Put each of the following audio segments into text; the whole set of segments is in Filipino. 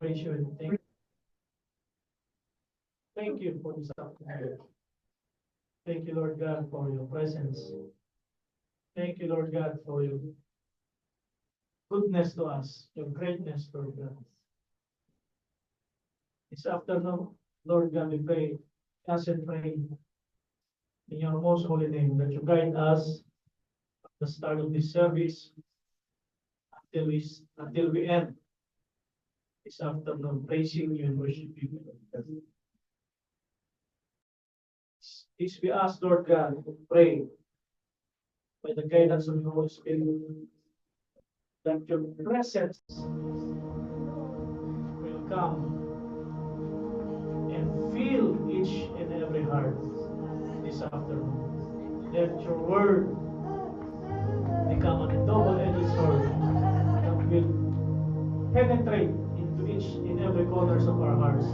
praise you and thank you for this afternoon. Thank you, Lord God, for your presence. Thank you, Lord God, for your goodness to us, your greatness, Lord God. This afternoon, Lord God, we pray, ask and pray in your most holy name that you guide us at the start of this service until we end this afternoon, praising you and worshiping you. This we ask, Lord God, pray by the guidance of the Holy Spirit that your presence will come and fill each and every heart this afternoon. Let your word become a double-edged sword that will penetrate into each and every corners of our hearts,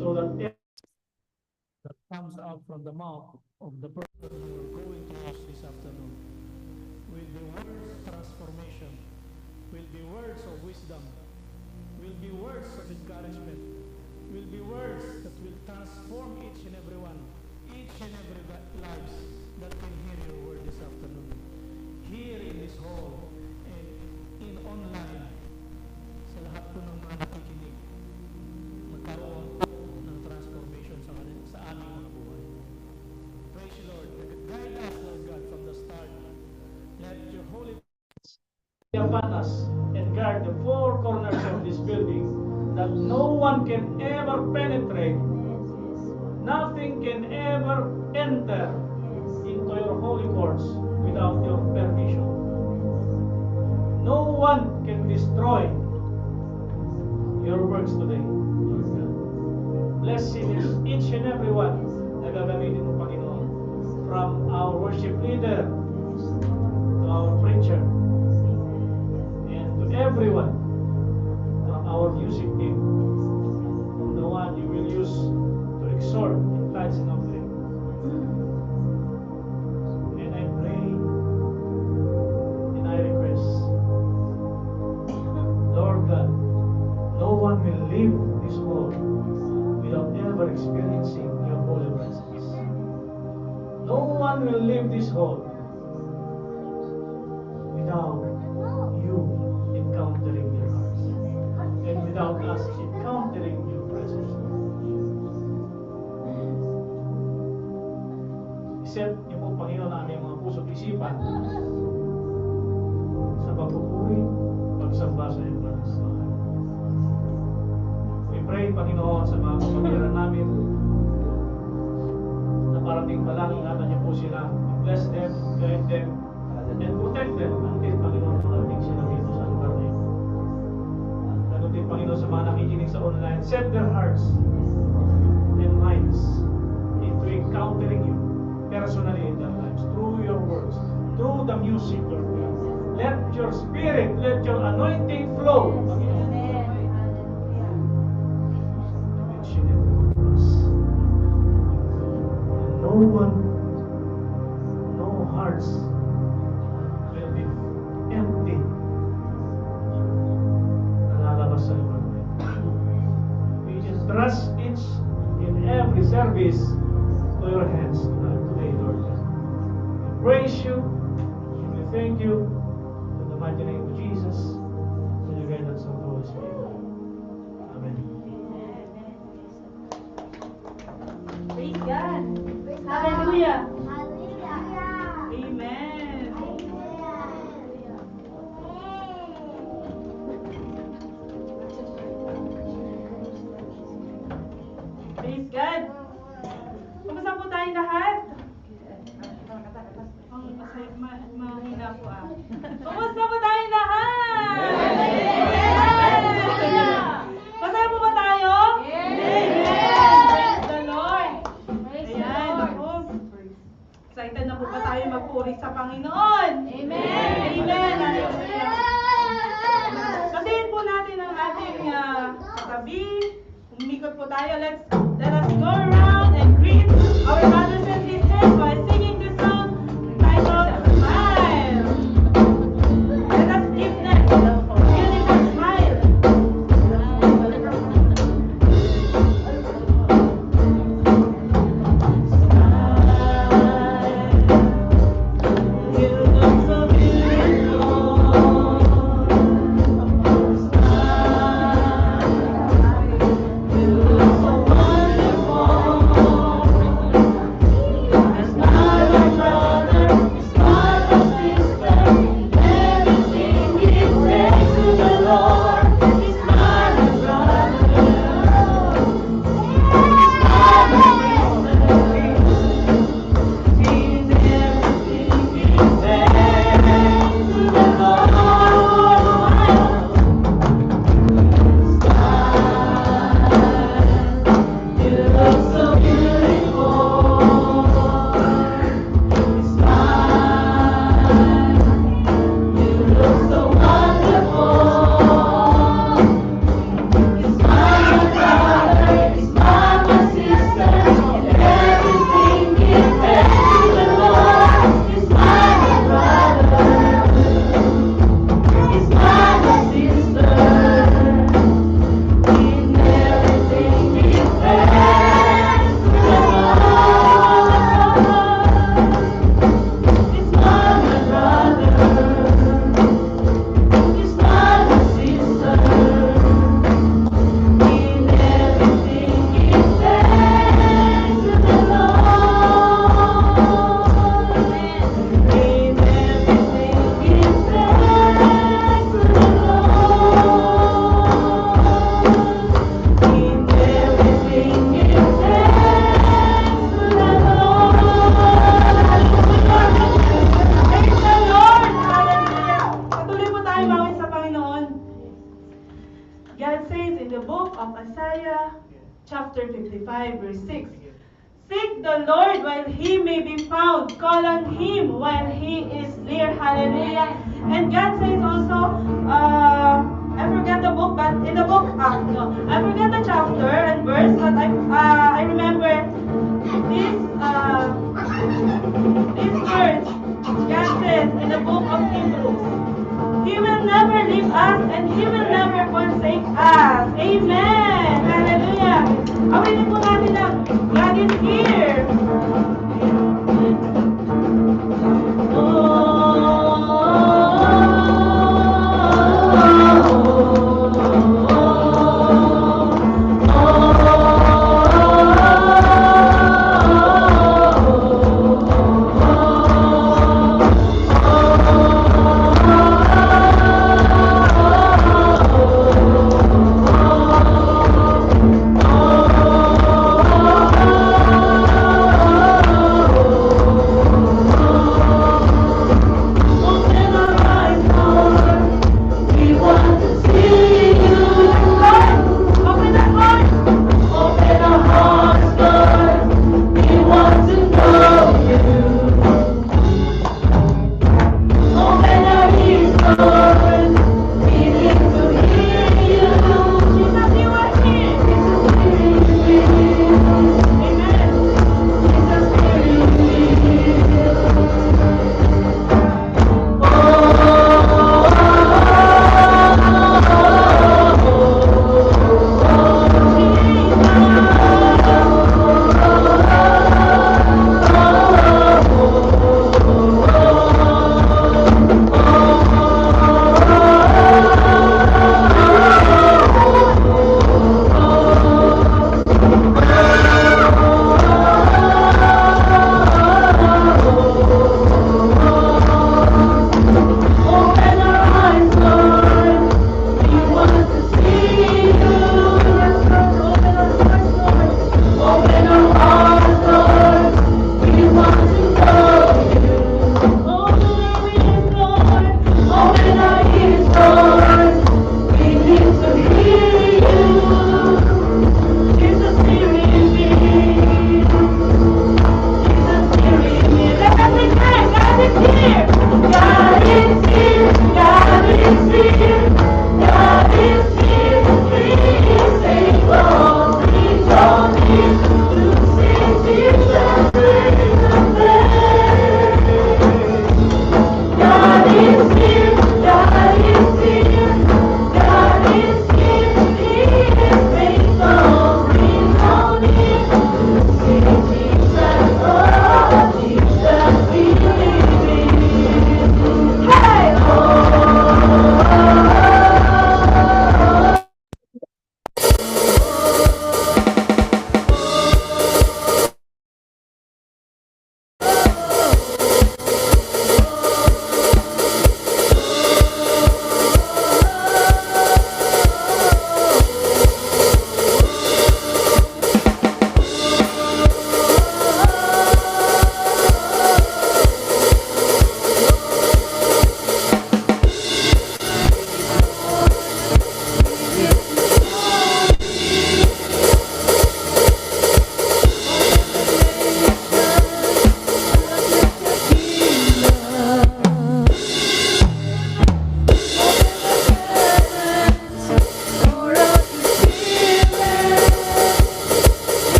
so that that comes out from the mouth of the person who are going to us this afternoon will be words of transformation, will be words of wisdom, will be words of encouragement, will be words that will transform each and every one, each and every lives that can hear your word this afternoon, here in this hall and in online, sa lahat po ng mga nakikinig, magkaroon ng transformation sa aming mga buhay. Praise you, Lord. Guide us, Lord God, from the start. Let your Holy Spirit be upon us and guard the four corners of this building, that no one can ever penetrate, nothing can ever enter into your holy courts without your permission. No one can destroy your works today, Lord God. Bless each and every one na gagamitin mo, Panginoon, from our worship leader to our preacher and to everyone, from our music team, from the one you will use to exhort in tithes and offering. And I pray and I request, Lord God, no one will leave this world without ever experiencing your holy presence. No one will leave this hall without you encountering their hearts, and without us encountering your presence. Iset niyo po, Panginoon, ang aming mga puso't isipan sa pagpupuri, pagsamba sa iyong banal na pangalan. We pray, Panginoon, sa mga kapatiran namin na parating pa lang, ingatan niyo po sila, bless them, guide them, and protect them until, Panginoon, parating sila dito sa lugar na ito. Ganun din, Panginoon, sa mga nakikinig sa online, set their hearts and minds into encountering you personally in their lives, through your words, through the music, Lord God. Let your spirit, let your anointing flow, Panginoon. Each and every one of us. No one, no hearts will be empty. Nalalabas sa lugar na ito. We entrust each in every service to your hands today, Lord God. We praise you and we thank you in the mighty name of Jesus, and the guidance of the Holy Spirit. Amen. Praise God. Hallelujah. Hallelujah. Amen. Praise God. Kumusta po tayong lahat? Mahina po ah. Kumusta po tayong lahat? Masaya po ba tayo? Praise the Lord. Ayan, ako. Excited na po ba tayo magpuri sa Panginoon? Amen. Hallelujah. Basahin po natin ang ating tabi. Umikot po tayo. Let us go around and greet our brothers and sisters by singing this song titled Smile. Let us give them a beautiful smile. God says in the book of Isaiah, chapter 55, verse 6, seek the Lord while he may be found. Call on him while he is near. Hallelujah. And God says also, I forgot the book, but in the book, no, I forgot the chapter and verse, but I remember this verse. God says in the book of Hebrews, He will never leave us and He will never forsake us. Amen. Hallelujah. Awitin po natin ang God is here. Oh,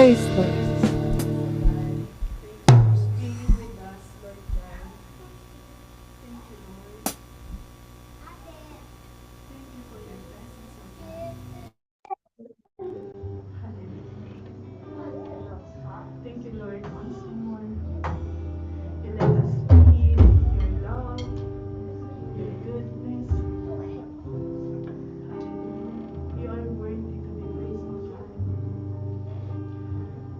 Praise Lord. Thank you, Lord, once more. You let us feel your love, your goodness. Hallelujah. You are worthy to be praised, my God.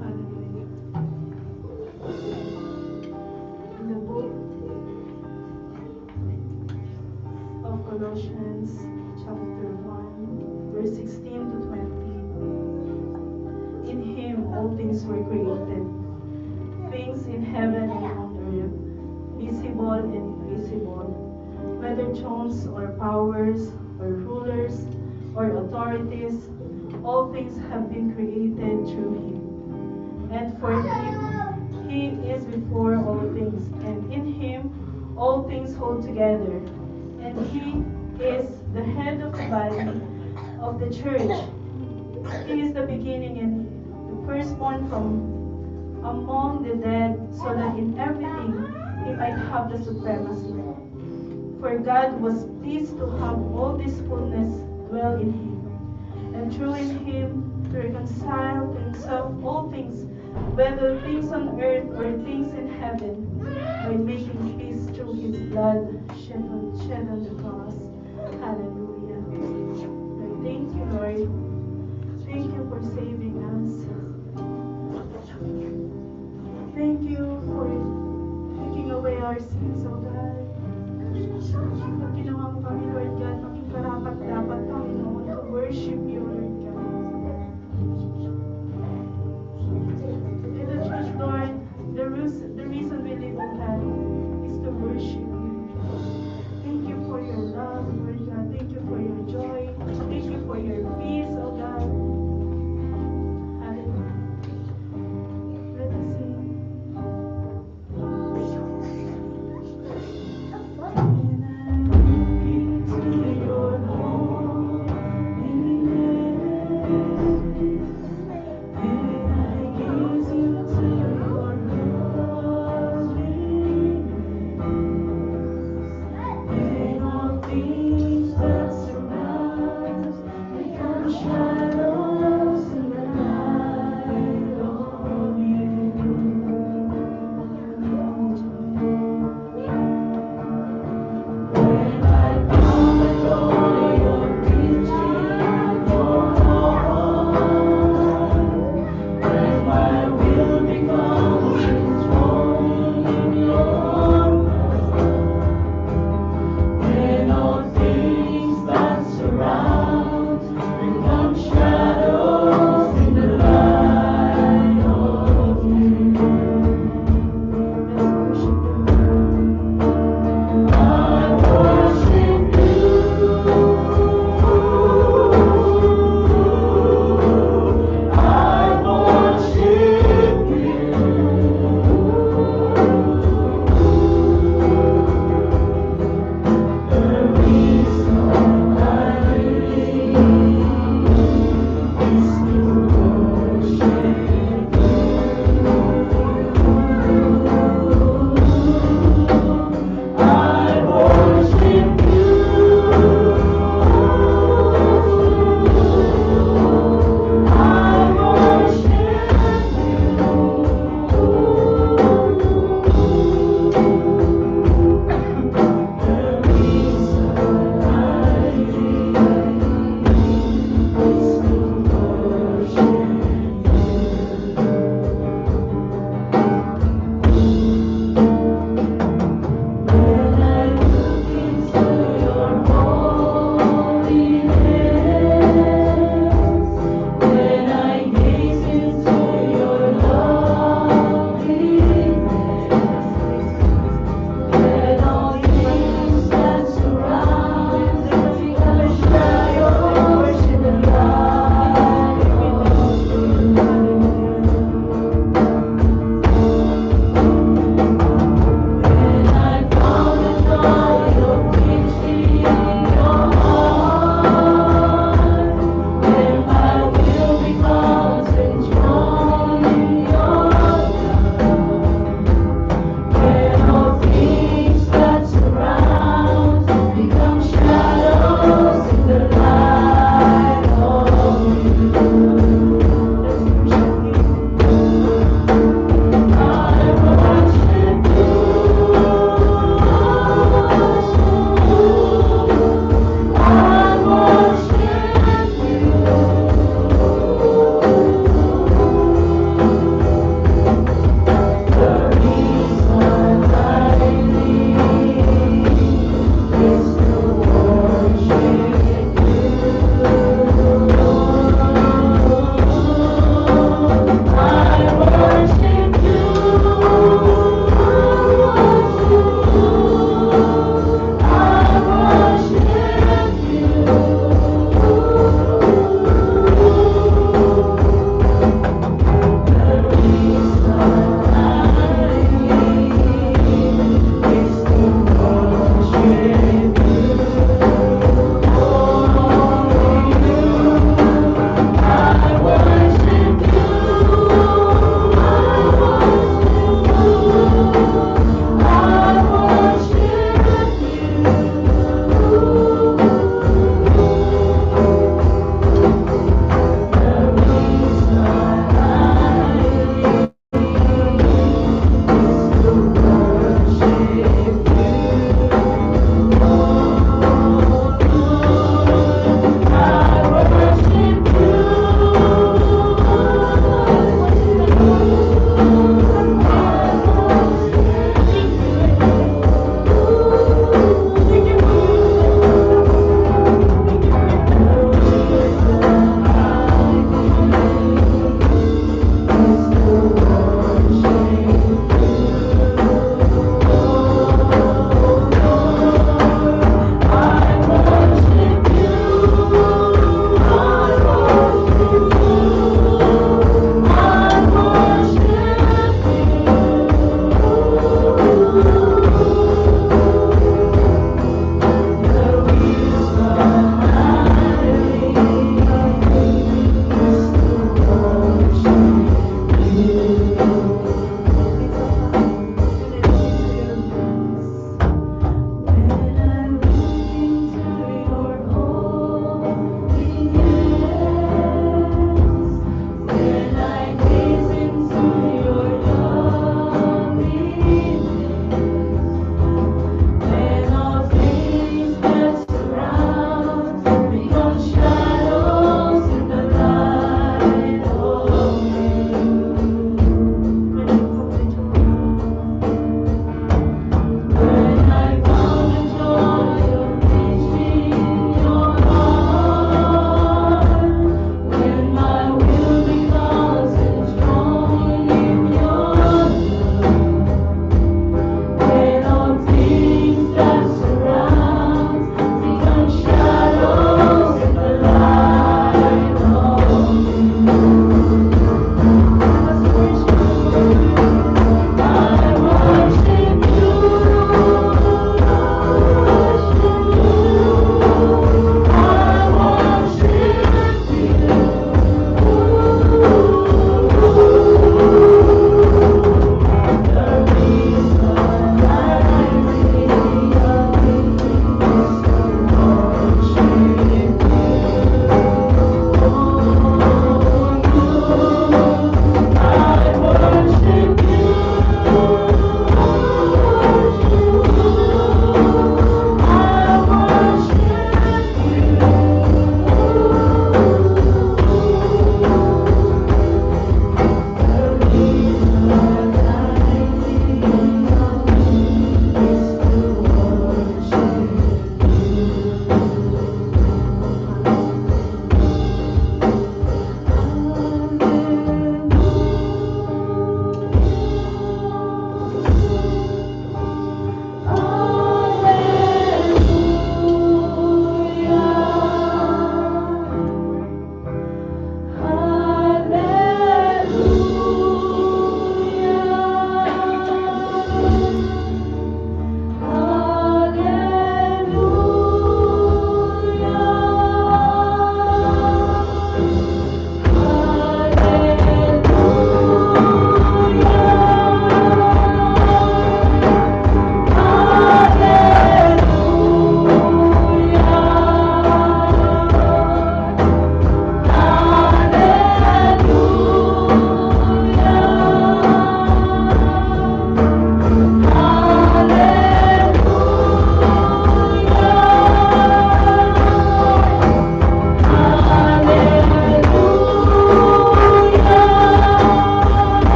Hallelujah. In the book of Colossians, chapter 1, verse 16 to 20, in Him all things were created, things in heaven and on earth, visible and invisible, whether thrones or powers or rulers or authorities, all things have been created through Him. And for Him, He is before all things, and in Him all things hold together. And He is the head of the body of the church. He is the beginning and the firstborn from among the dead, so that in everything He might have the supremacy. For God was pleased to have all this fullness dwell in Him, and through in Him to reconcile to Himself all things, whether things on earth or things in heaven, by making peace through His blood shed on the cross. Hallelujah. Lord, thank you, Lord. Thank you for saving us. Thank you for taking away our sins, O God. Pag ginawa mo kami, Lord God, maging karapat-dapat, Panginoon, to worship you, Lord God. In the church, Lord, the reason we live, O God, is to worship you. Thank you for your love, Lord God. Thank you for your joy. Thank you for your peace, O God. Hallelujah. Let us sing.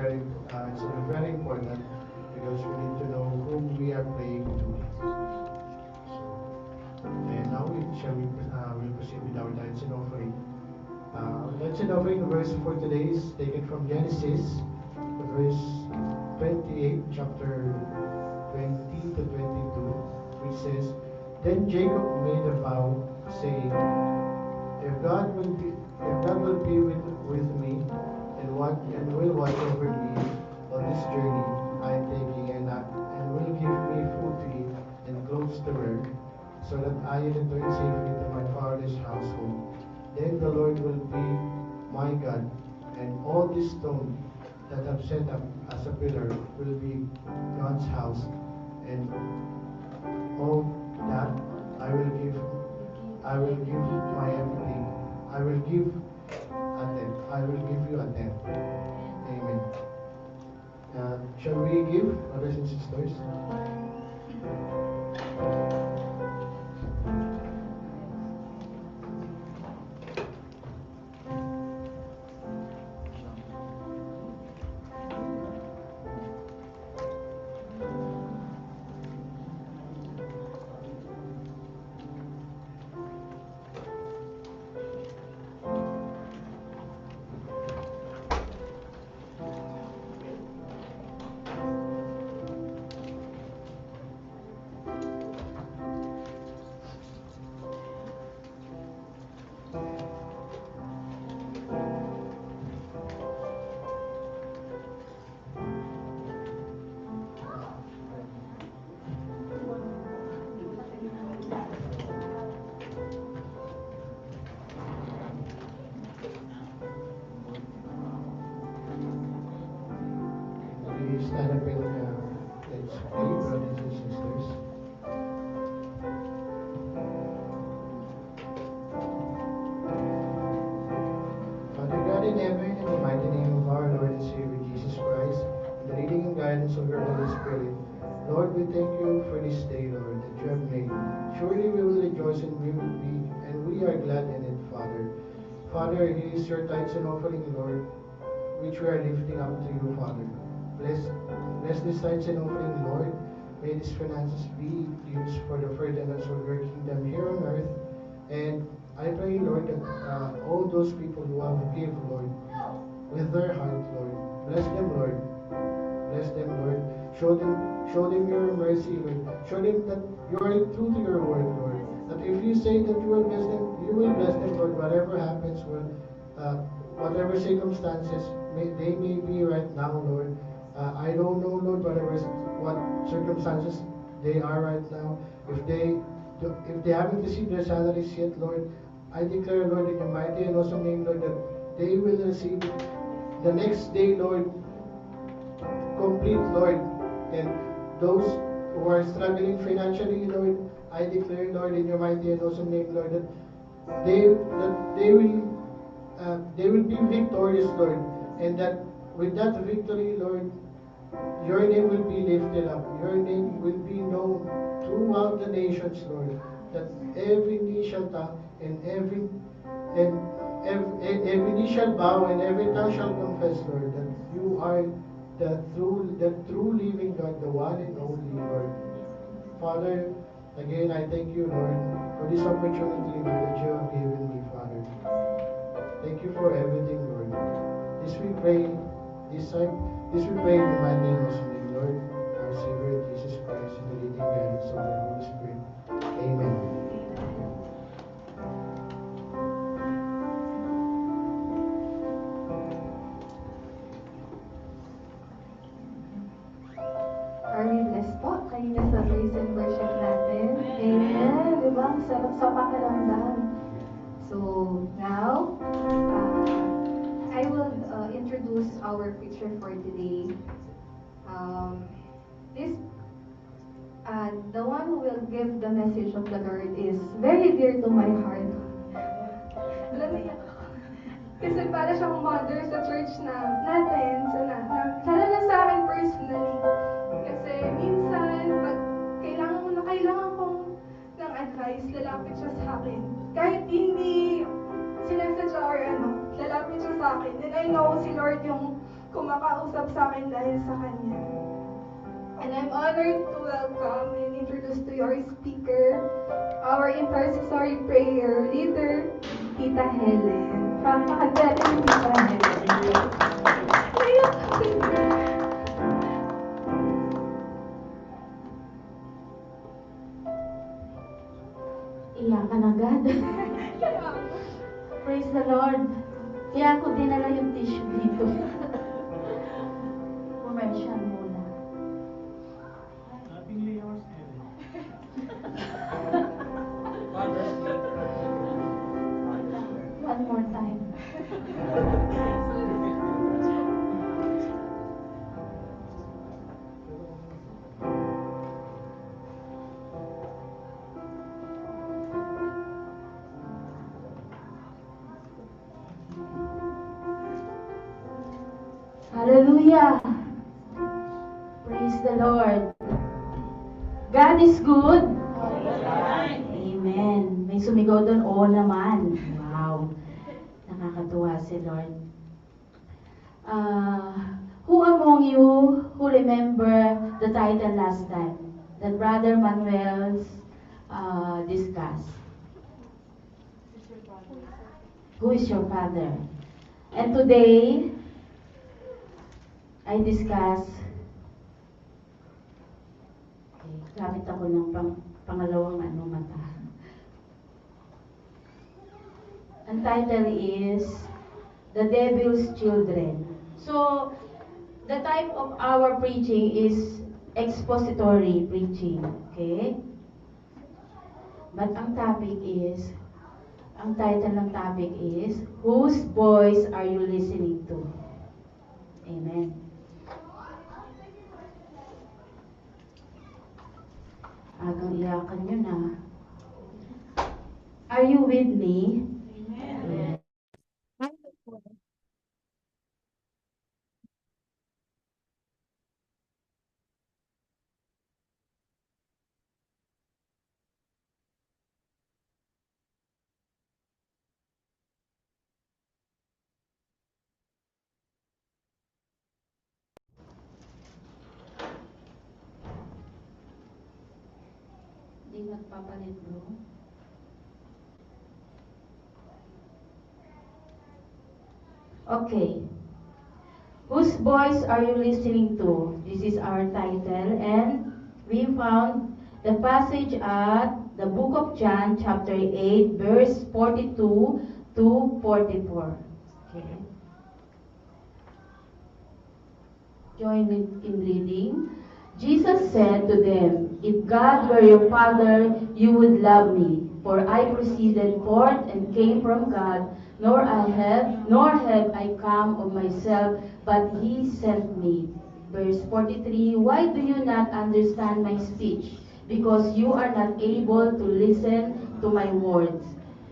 it's very important because we need to know whom we are praying to. And now we'll proceed with our tithes and offering. Tithes and offering verse for today is taken from Genesis, verse 28, chapter 20 to 22, which says, Then Jacob made a vow, saying, If God will be with me and will watch over me on this journey I am taking, and will give me food to eat and clothes to wear, so that I return safely to my father's household, then the Lord will be my God, and all this stone that I've set up as a pillar will be God's house, and all that I will give my everything. I will give a tenth. I will give you a tenth. Amen. Shall we give, brothers and sisters? We stand up and let's pray, brothers and sisters. Father God in heaven, in the mighty name of our Lord and Savior Jesus Christ, in the leading and guidance of your Holy Spirit, Lord, we thank you for this day, Lord, that you have made. Surely we will rejoice and we are glad in it, Father. Father, here is your tithes and offering, Lord, which we are lifting up to you, Father. Bless this tithes and offering, Lord. May these finances be used for the furtherance of your kingdom here on earth. And I pray, Lord, that all those people who have given, Lord, with their heart, Lord, bless them, Lord. Bless them, Lord. Show them your mercy, Lord. Show them that you are true to your word, Lord. That if you say that you will bless them, you will bless them, Lord. Whatever happens, whatever circumstances they may be right now, Lord. I don't know, Lord, what circumstances they are right now. If they haven't received their salaries yet, Lord, I declare, Lord, in your mighty and awesome name, Lord, that they will receive the next day, Lord, complete, Lord. And those who are struggling financially, Lord, I declare, Lord, in your mighty and awesome name, Lord, that they will be victorious, Lord, and that with that victory, Lord, your name will be lifted up. Your name will be known throughout the nations, Lord. That every knee shall bow and every knee shall bow and every tongue shall confess, Lord, that you are the true living God, the one and only Lord. Father, again I thank you, Lord, for this opportunity, Lord, that you have given me, Father. Thank you for everything, Lord. This we pray in the mighty name of Lord, our Savior Jesus Christ, in the leading guidance of the Holy Spirit. Amen. Are we blessed po? Kanina sa praise and worship natin. Amen. Diba? Ang sarap sa pakiramdam. So, now, I will introduce our preacher for today. The one who will give the message of the Lord is very dear to my heart. Naiyak ako. Kasi para siyang mother sa church natin. Lalo na sa akin personally. Kasi minsan, pag kailangan kong ng advice, lalapit siya sa akin. Kahit hindi sinasadya or lalapit siya sa akin. And I know si Lord yung kumakausap sa akin dahil sa kanya. And I'm honored to welcome and introduce to you our speaker, our intercessory prayer leader, Tita Helen. Pakakagaling, Tita Helen. Iyak ako. Iyakan agad. Praise the Lord. Kaya ako dinala yung tissue dito. Commercial muna. Lovingly yours, Helen. One more time. Hallelujah. Praise the Lord. God is good. Amen. May sumigaw doon, oo naman. Wow. Nakakatuwa si Lord. Who among you who remember the title last time that Brother Manuel's discussed? Who is your father? And today, I discuss, gamit ako ng pangalawang mata. Ang title is The Devil's Children. So, the type of our preaching is expository preaching, okay? But ang title ng topic is, Whose voice are you listening to? Amen. Agang iyakan nyo na. Are you with me? Amen. Di magpapalit, bro. Okay. Whose voice are you listening to? This is our title, and we found the passage at the book of John, chapter 8, verse 42 to 44. Okay. Join me in reading. Jesus said to them, If God were your Father, you would love me, for I proceeded forth and came from God, nor have I come of myself, but He sent me. Verse 43, Why do you not understand my speech? Because you are not able to listen to my words.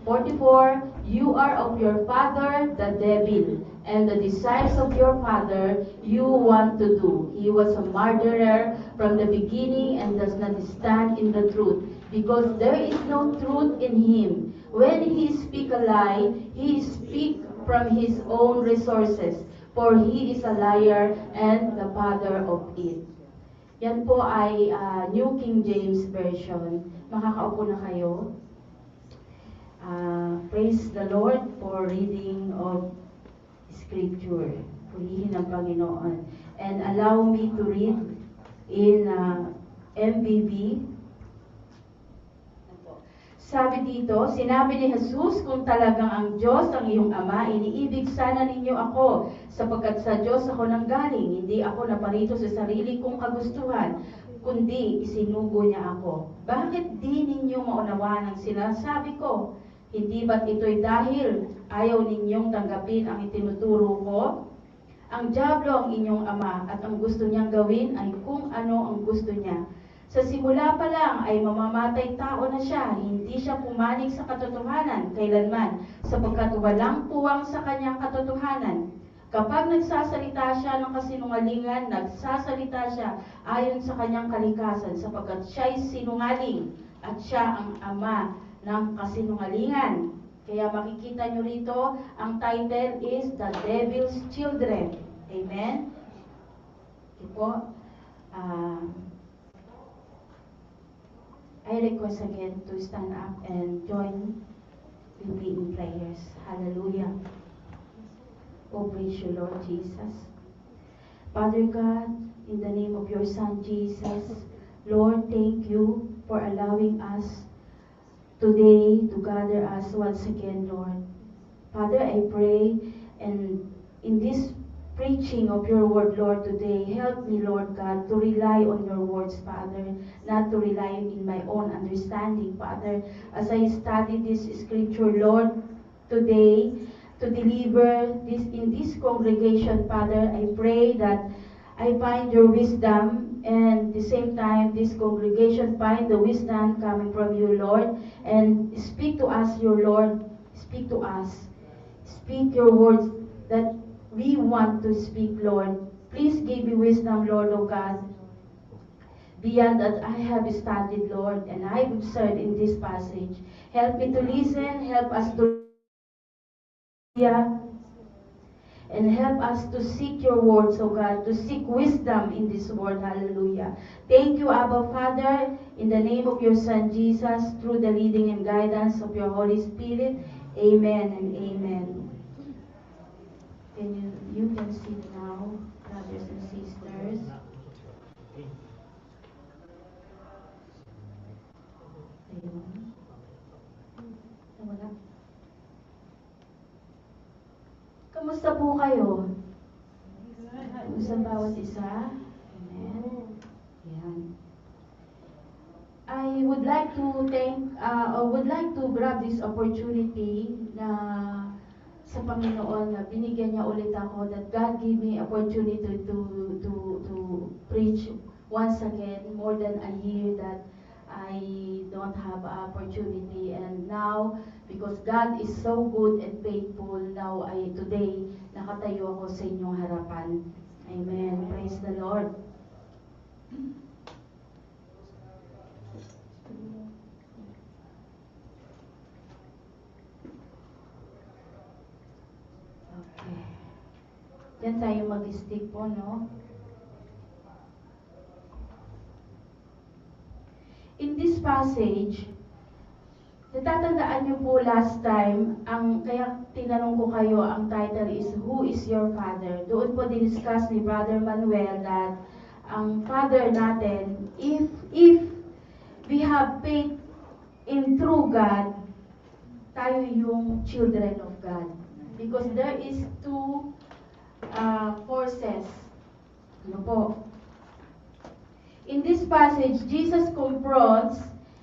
44, You are of your father, the devil, and the desires of your father you want to do. He was a murderer from the beginning and does not stand in the truth, because there is no truth in him. When he speaks a lie, he speaks from his own resources, for he is a liar and the father of it. Yan po ay New King James Version. Makakaupo na kayo. Praise the Lord for reading of Scripture. Purihin ang Panginoon. And allow me to read in MBB. Sabi dito, sinabi ni Jesus, kung talagang ang Diyos ang iyong Ama, iniibig sana ninyo ako, sapagkat sa Diyos ako nanggaling, hindi ako naparito sa sarili kong kagustuhan, kundi isinugo niya ako. Bakit di ninyo maunawaan ang sinasabi ko? Hindi ba't ito'y dahil ayaw ninyong tanggapin ang itinuturo ko? Ang dyablo ang inyong ama at ang gusto niyang gawin ay kung ano ang gusto niya. Sa simula pa lang ay mamamatay tao na siya, hindi siya pumanig sa katotohanan kailanman, sapagkat walang puwang sa kanyang katotohanan. Kapag nagsasalita siya ng kasinungalingan, nagsasalita siya ayon sa kanyang kalikasan, sapagkat siya'y sinungaling at siya ang ama ng kasinungalingan. Kaya makikita nyo rito, ang title is The Devil's Children. Amen? Okay po. I request again to stand up and join with me in prayers. Hallelujah. Oh, praise you, Lord Jesus. Father God, in the name of your Son Jesus, Lord, thank you for allowing us today to gather us once again, Lord. Father, I pray, and in this preaching of your word, Lord, today, help me, Lord God, to rely on your words, Father, not to rely in my own understanding, Father. As I study this scripture, Lord, today, to deliver this in this congregation, Father, I pray that I find your wisdom, and at the same time, this congregation find the wisdom coming from you, Lord, and speak to us, your Lord, speak to us. Speak your words that we want to speak, Lord. Please give me wisdom, Lord, oh God, beyond that I have studied, Lord, and I've observed in this passage. Help me to listen, help us to hear, and help us to seek your words, oh God, to seek wisdom in this world. Hallelujah. Thank you, Abba Father, in the name of your Son Jesus, through the leading and guidance of your Holy Spirit. Amen and amen. You can sit now, brothers and sisters. Ayun. Wala. Kamusta po kayo? Kamusta bawat isa? Amen. Yan. I would like to grab this opportunity na sa Panginoon na binigyan niya ulit ako, that God gave me opportunity to preach once again, more than a year that I don't have opportunity, and now because God is so good and faithful, now today nakatayo ako sa inyong harapan. Amen. Praise the Lord. Okay. Diyan tayo mag-stick po, no? In this passage, natatandaan niyo po last time, kaya tinanong ko kayo, ang title is, Who is your Father? Doon po diniscuss ni Brother Manuel that ang Father natin, if we have faith in true God, tayo yung children of God. Because there is two forces. Ano po? In this passage, Jesus confronts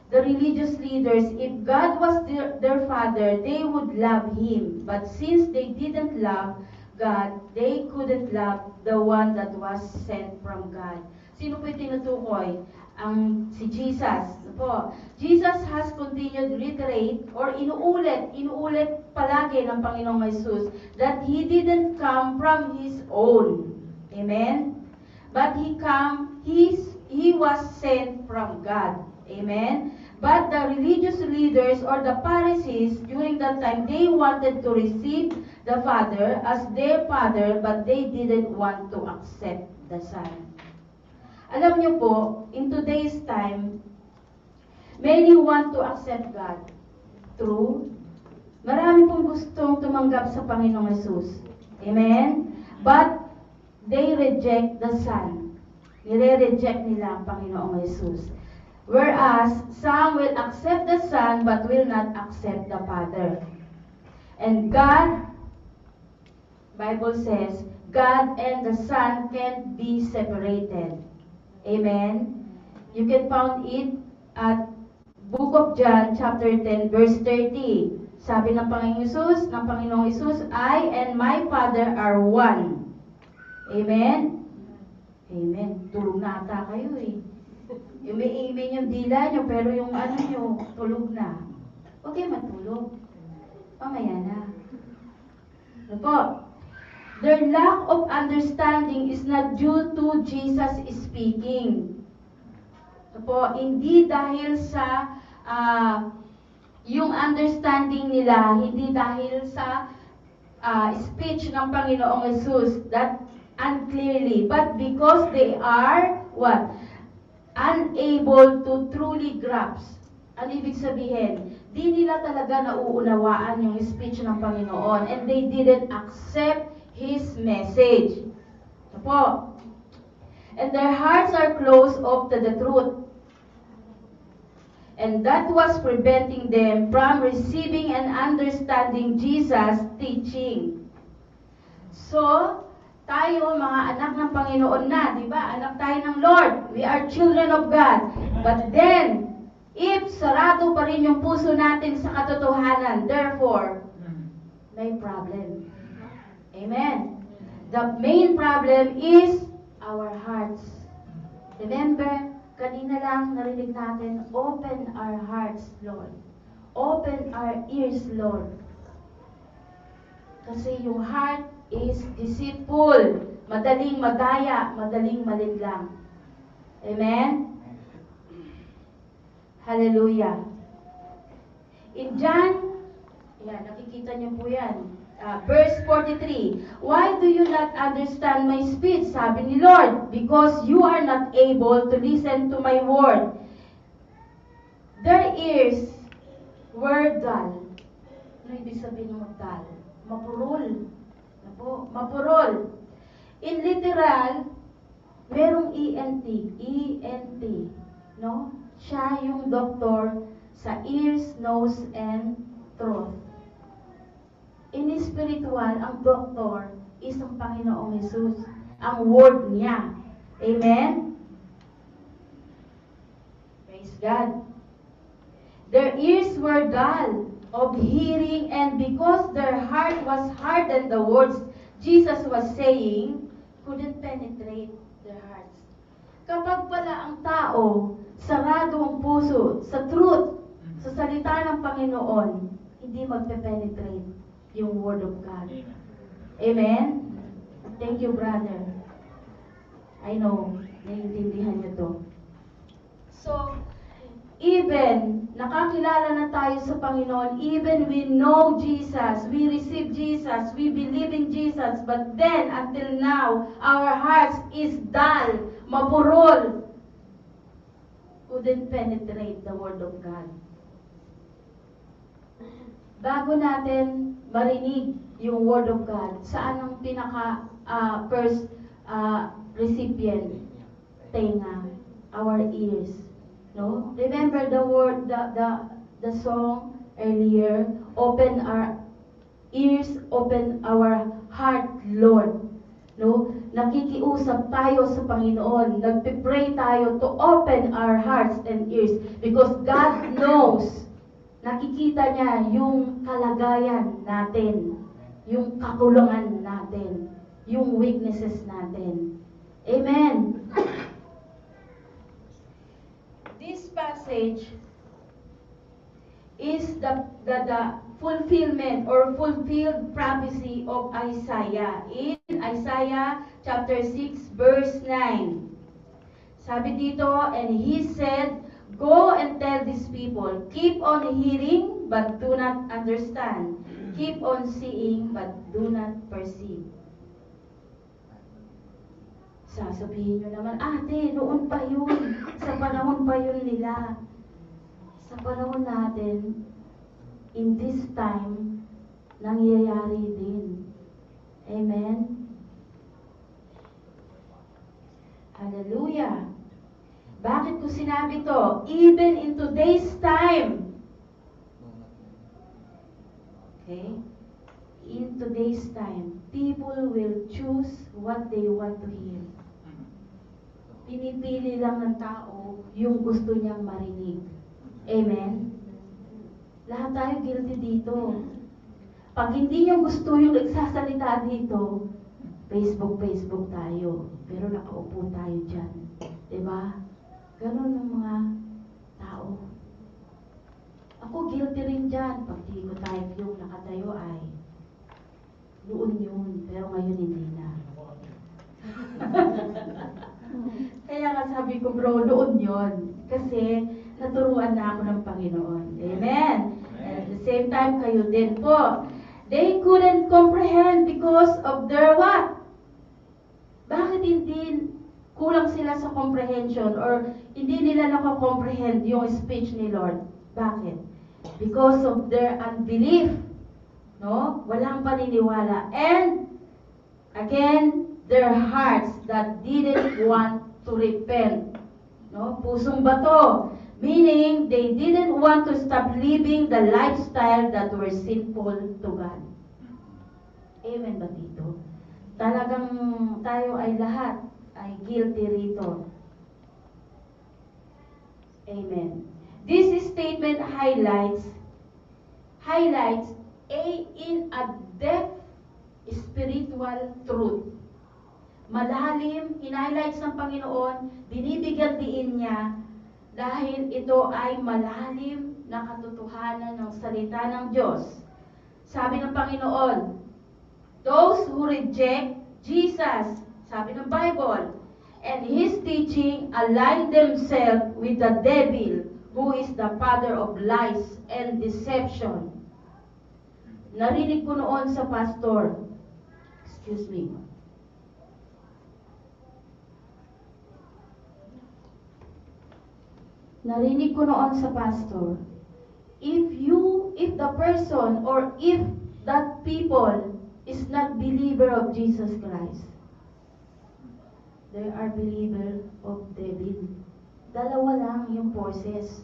the religious leaders. If God was their father, they would love Him. But since they didn't love God, they couldn't love the one that was sent from God. Sino po yung tinutukoy? Si Jesus. Po. Jesus has continued reiterate or inuulit palagi ng Panginoong Jesus that He didn't come from His own. Amen? But He was sent from God. Amen? But the religious leaders or the Pharisees during that time, they wanted to receive the Father as their Father, but they didn't want to accept the Son. Alam niyo po, in today's time, many want to accept God. True? Marami pong gustong tumanggap sa Panginoong Jesus. Amen? But they reject the Son. Nire-reject nila ang Panginoong Jesus. Whereas, some will accept the Son but will not accept the Father. And God, Bible says, God and the Son can't be separated. Amen? You can find it at Book of John, chapter 10, verse 30. Sabi ng Panginoong Jesus, I and my Father are one. Amen? Amen. Tulog na ata kayo eh. Umi-amen yung dila nyo, pero yung nyo, tulog na. Huwag kayo matulog. Mamaya na. Ano po? Their lack of understanding is not due to Jesus speaking. Ano po? Hindi dahil sa yung understanding nila, hindi dahil sa speech ng Panginoong Jesus. That unclearly, but because they are, what? Unable to truly grasp. Ano ibig sabihin? Di nila talaga nauunawaan yung speech ng Panginoon, and they didn't accept His message. Ito po. And their hearts are closed off to the truth. And that was preventing them from receiving and understanding Jesus' teaching. So, tayo, mga anak ng Panginoon na, di ba? Anak tayo ng Lord. We are children of God. But then, if sarado pa rin yung puso natin sa katotohanan, therefore, may problem. Amen. The main problem is our hearts. Remember, kanina lang narinig natin, open our hearts, Lord. Open our ears, Lord. Kasi yung heart is deceitful, madaling madaya, madaling malinlang. Amen? Hallelujah. In John, nakikita niyo po yan. Verse 43, why do you not understand my speech? Sabi ni Lord, because you are not able to listen to my word. Their ears were dull. Ano ibig sabihin ng dull? Mapurol. Mapurol. In literal, merong ENT. ENT. No? Siya yung doktor sa ears, nose, and throat. In spiritual, ang doktor is ang Panginoong Jesus. Ang word niya. Amen? Praise God. Their ears were dull of hearing, and because their heart was hardened, the words Jesus was saying couldn't penetrate their hearts. Kapag pala ang tao, sarado ang puso sa truth, sa salita ng Panginoon, hindi magpe-penetrate yung Word of God. Amen? Thank you, brother. I know, naiintindihan niyo to. So, even nakakilala na tayo sa Panginoon, even we know Jesus, we receive Jesus, we believe in Jesus, but then, until now, our hearts is dull, mapurol, couldn't penetrate the Word of God. Bago natin marinig yung Word of God, saan ang first recipient? Tenga, our ears. No? Remember the word, the song earlier, open our ears, open our heart, Lord. No? Nakikiusap tayo sa Panginoon, nagpipray tayo to open our hearts and ears because God knows. Nakikita niya yung kalagayan natin, yung kakulangan natin, yung weaknesses natin. Amen. This passage is the fulfillment or fulfilled prophecy of Isaiah. In Isaiah chapter 6 verse 9. Sabi dito, and he said, go and tell these people, keep on hearing but do not understand. Keep on seeing but do not perceive. Sasabihin nyo naman, ate, noon pa yun. Sa panahon pa yun nila. Sa panahon natin, in this time, nangyayari din. Amen? Hallelujah! Bakit ko sinabi to? Even in today's time. Okay? In today's time, people will choose what they want to hear. Pinipili lang ng tao yung gusto niyang marinig. Amen? Lahat tayo guilty dito. Pag hindi niyo gusto yung nagsasalita dito, Facebook tayo. Pero nakaupo tayo dyan. Diba? Ganon ang mga tao. Ako guilty rin dyan. Pag di ko type yung nakatayo ay noon yun. Pero ngayon hindi na. Kaya nga sabi ko, bro, noon yun. Kasi naturuan na ako ng Panginoon. Amen. And at the same time, kayo din po. They couldn't comprehend because of their what? Bakit hindi kulang sila sa comprehension or hindi nila nako-comprehend yung speech ni Lord? Bakit? Because of their unbelief. No? Walang paniniwala. And, again, their hearts that didn't want to repent. No? Pusong bato. Meaning, they didn't want to stop living the lifestyle that were sinful to God. Amen ba dito? Talagang tayo ay lahat ay guilty rito. Amen. This statement highlights in a depth spiritual truth. Malalim, highlights ng Panginoon, binibigyan diin niya dahil ito ay malalim na katotohanan ng salita ng Diyos. Sabi ng Panginoon, those who reject Jesus, sabi ng Bible, and His teaching align themselves with the devil, who is the father of lies and deception. Narinig ko noon sa pastor, Narinig ko noon sa pastor, if the person or if that people is not believer of Jesus Christ, they are believer of devil. Dalawa lang yung forces.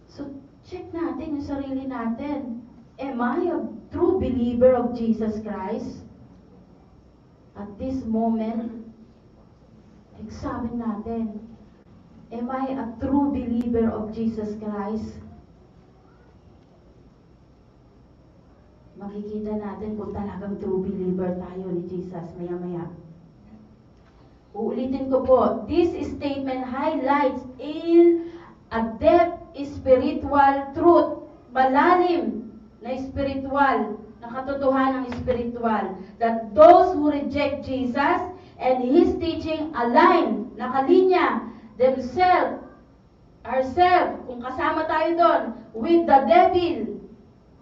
So, check natin yung sarili natin. Am I a true believer of Jesus Christ? At this moment, examine natin. Am I a true believer of Jesus Christ? Makikita natin kung talagang true believer tayo ni Jesus maya-maya. Uulitin ko po, this statement highlights in a depth spiritual truth, malalim na spiritual, na katotohanan ng spiritual, that those who reject Jesus and His teaching align, nakalinya, ourselves, kung kasama tayo doon, with the devil,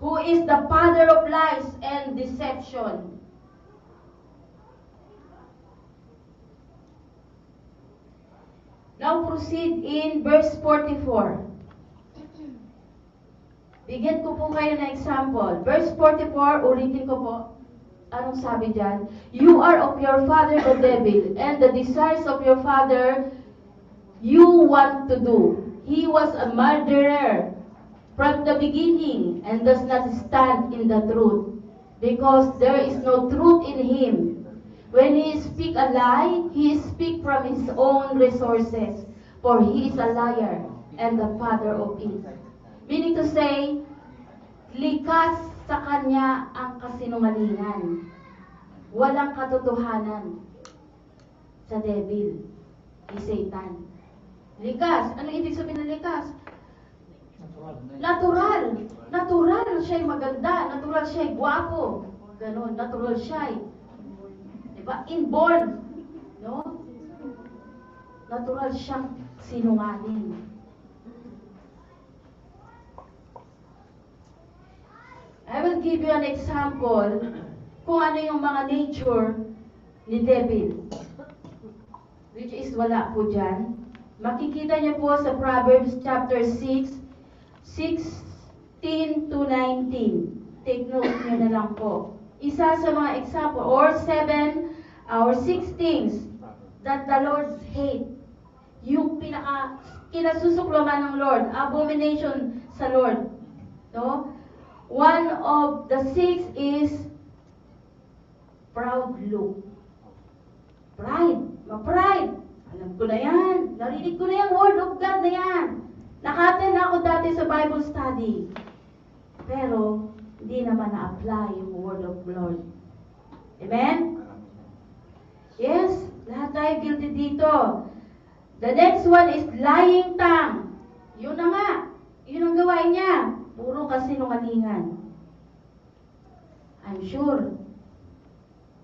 who is the father of lies and deception. Now proceed in verse 44. Bigyan ko po kayo ng example. Verse 44, ulitin ko po. Anong sabi dyan? You are of your father the devil, and the desires of your father you want to do. He was a murderer from the beginning and does not stand in the truth, because there is no truth in him. When he speak a lie, he speak from his own resources, for he is a liar and the father of it. Meaning to say, likas sa kanya ang kasinungalingan. Walang katotohanan sa devil, ni Satan. Likas. Ano ibig sabihin ng likas? Natural. Natural siya'y maganda. Natural siya'y gwapo. Ganon. Natural siya'y. Diba? Inborn. No? Natural siyang sinungaling. I will give you an example kung ano yung mga nature ni devil. Which is wala po dyan. Makikita niyo po sa Proverbs chapter 6, 16 to 19. Take note niyo na lang po. Isa sa mga example, or 7 or 6 things that the Lord hate. Yung kinasusuklaman ng Lord, abomination sa Lord. No? One of the 6 is proud look. Pride. Ma-pride. Alam ko na yan. Narinig ko na yung word of God na yan. Nakaten na ako dati sa Bible study. Pero, hindi naman na-apply yung word of Lord. Amen? Yes, lahat tayo guilty dito. The next one is lying tongue. Yun na nga. Yun ang gawain niya. Puro kasinungalingan. I'm sure,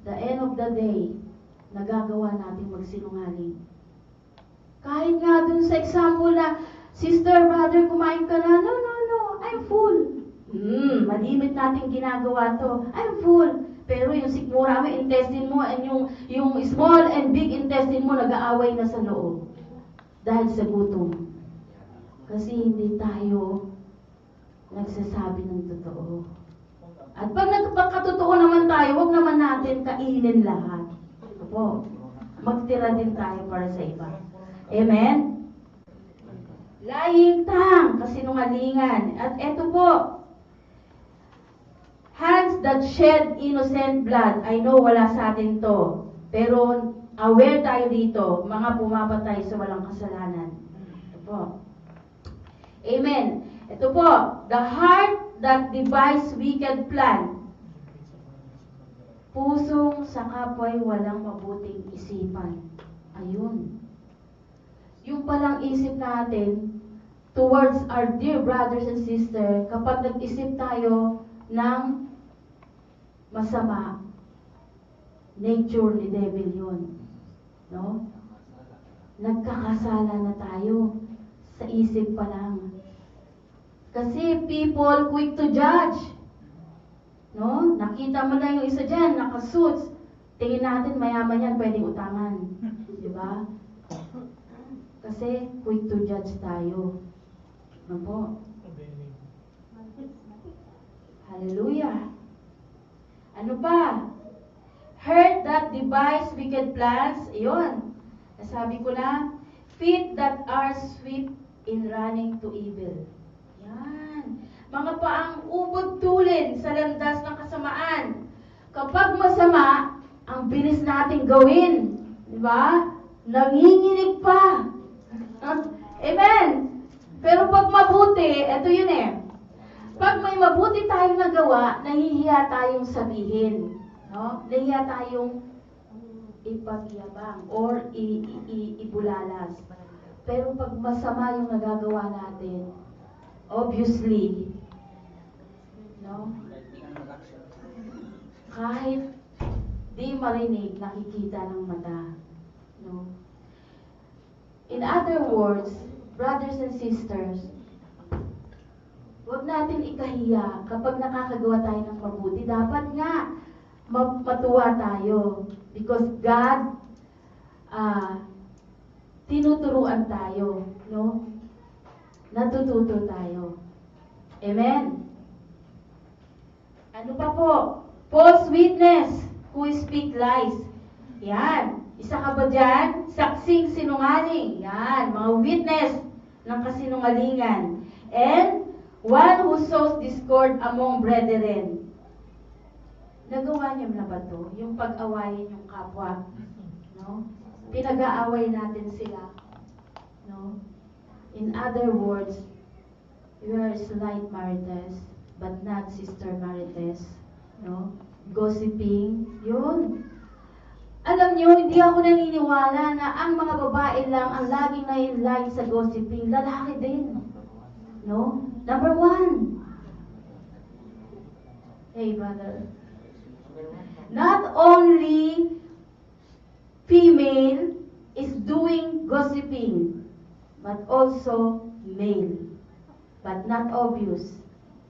the end of the day, nagagawa natin magsinungaling. Kahit nga dun sa example na, sister, brother, kumain ka na. No, I'm full. Malimit natin ginagawa to. I'm full. Pero yung sikmura mo, intestine mo, and yung small and big intestine mo, nag-aaway na sa loob. Dahil sa gutom. Kasi hindi tayo nagsasabi ng totoo. At pag nagpakatotoo naman tayo, huwag naman natin kainin lahat. Opo. Magtira din tayo para sa iba. Amen? Lying tongue, kasinungalingan. At eto po, hands that shed innocent blood. I know wala sa atin to. Pero aware tayo dito, mga pumapatay sa walang kasalanan. Ito po. Amen. Ito po, the heart that devises wicked plan. Pusong sa kapwa'y walang mabuting isipan. Ayun. Yung palang isip natin towards our dear brothers and sisters, kapag nag-isip tayo ng masama, nature ni devil yun. No? Nagkakasala na tayo sa isip pa lang. Kasi people quick to judge. No? Nakita mo na yung isa dyan, nakasuits. Tingin natin, mayaman yan, pwedeng utangan. Di ba? Kasi quick to judge tayo. Ano po? Hallelujah. Ano pa? Heart that devise wicked plans. Iyon. Nasabi ko na, feet that are swift in running to evil. Yan. Mga paang ubod tulin sa landas ng kasamaan. Kapag masama, ang bilis nating gawin. Di ba? Nanginginig pa. Amen. Pero pag mabuti, eto yun eh. Pag may mabuti tayong nagawa, nahihiya tayong sabihin. No? Nahihiya tayong ipagyabang or ibulalas. Pero pag masama yung nagagawa natin, obviously, no? Kahit di marinig, nakikita ng mata. No? In other words, brothers and sisters, huwag natin ikahiya kapag nakakagawa tayo ng mabuti. Dapat nga, matuwa tayo. Because God, tinuturuan tayo. No? Natututo tayo. Amen? Ano pa po? False witness who speak lies. Yan. Isa ka ba dyan? Saksing sinungaling. Yan. Mga witness ng kasinungalingan. And one who sows discord among brethren. Nagawa niyo na ba to? Yung pag-awayin yung kapwa. No? Pinag-aaway natin sila. No? In other words, we are slight marites, but not sister marites. No? Gossiping. Yun. Alam nyo, hindi ako naniniwala na ang mga babae lang ang laging na-inline sa gossiping. Lalaki din. No? Number one. Hey, brother. Not only female is doing gossiping, but also male. But not obvious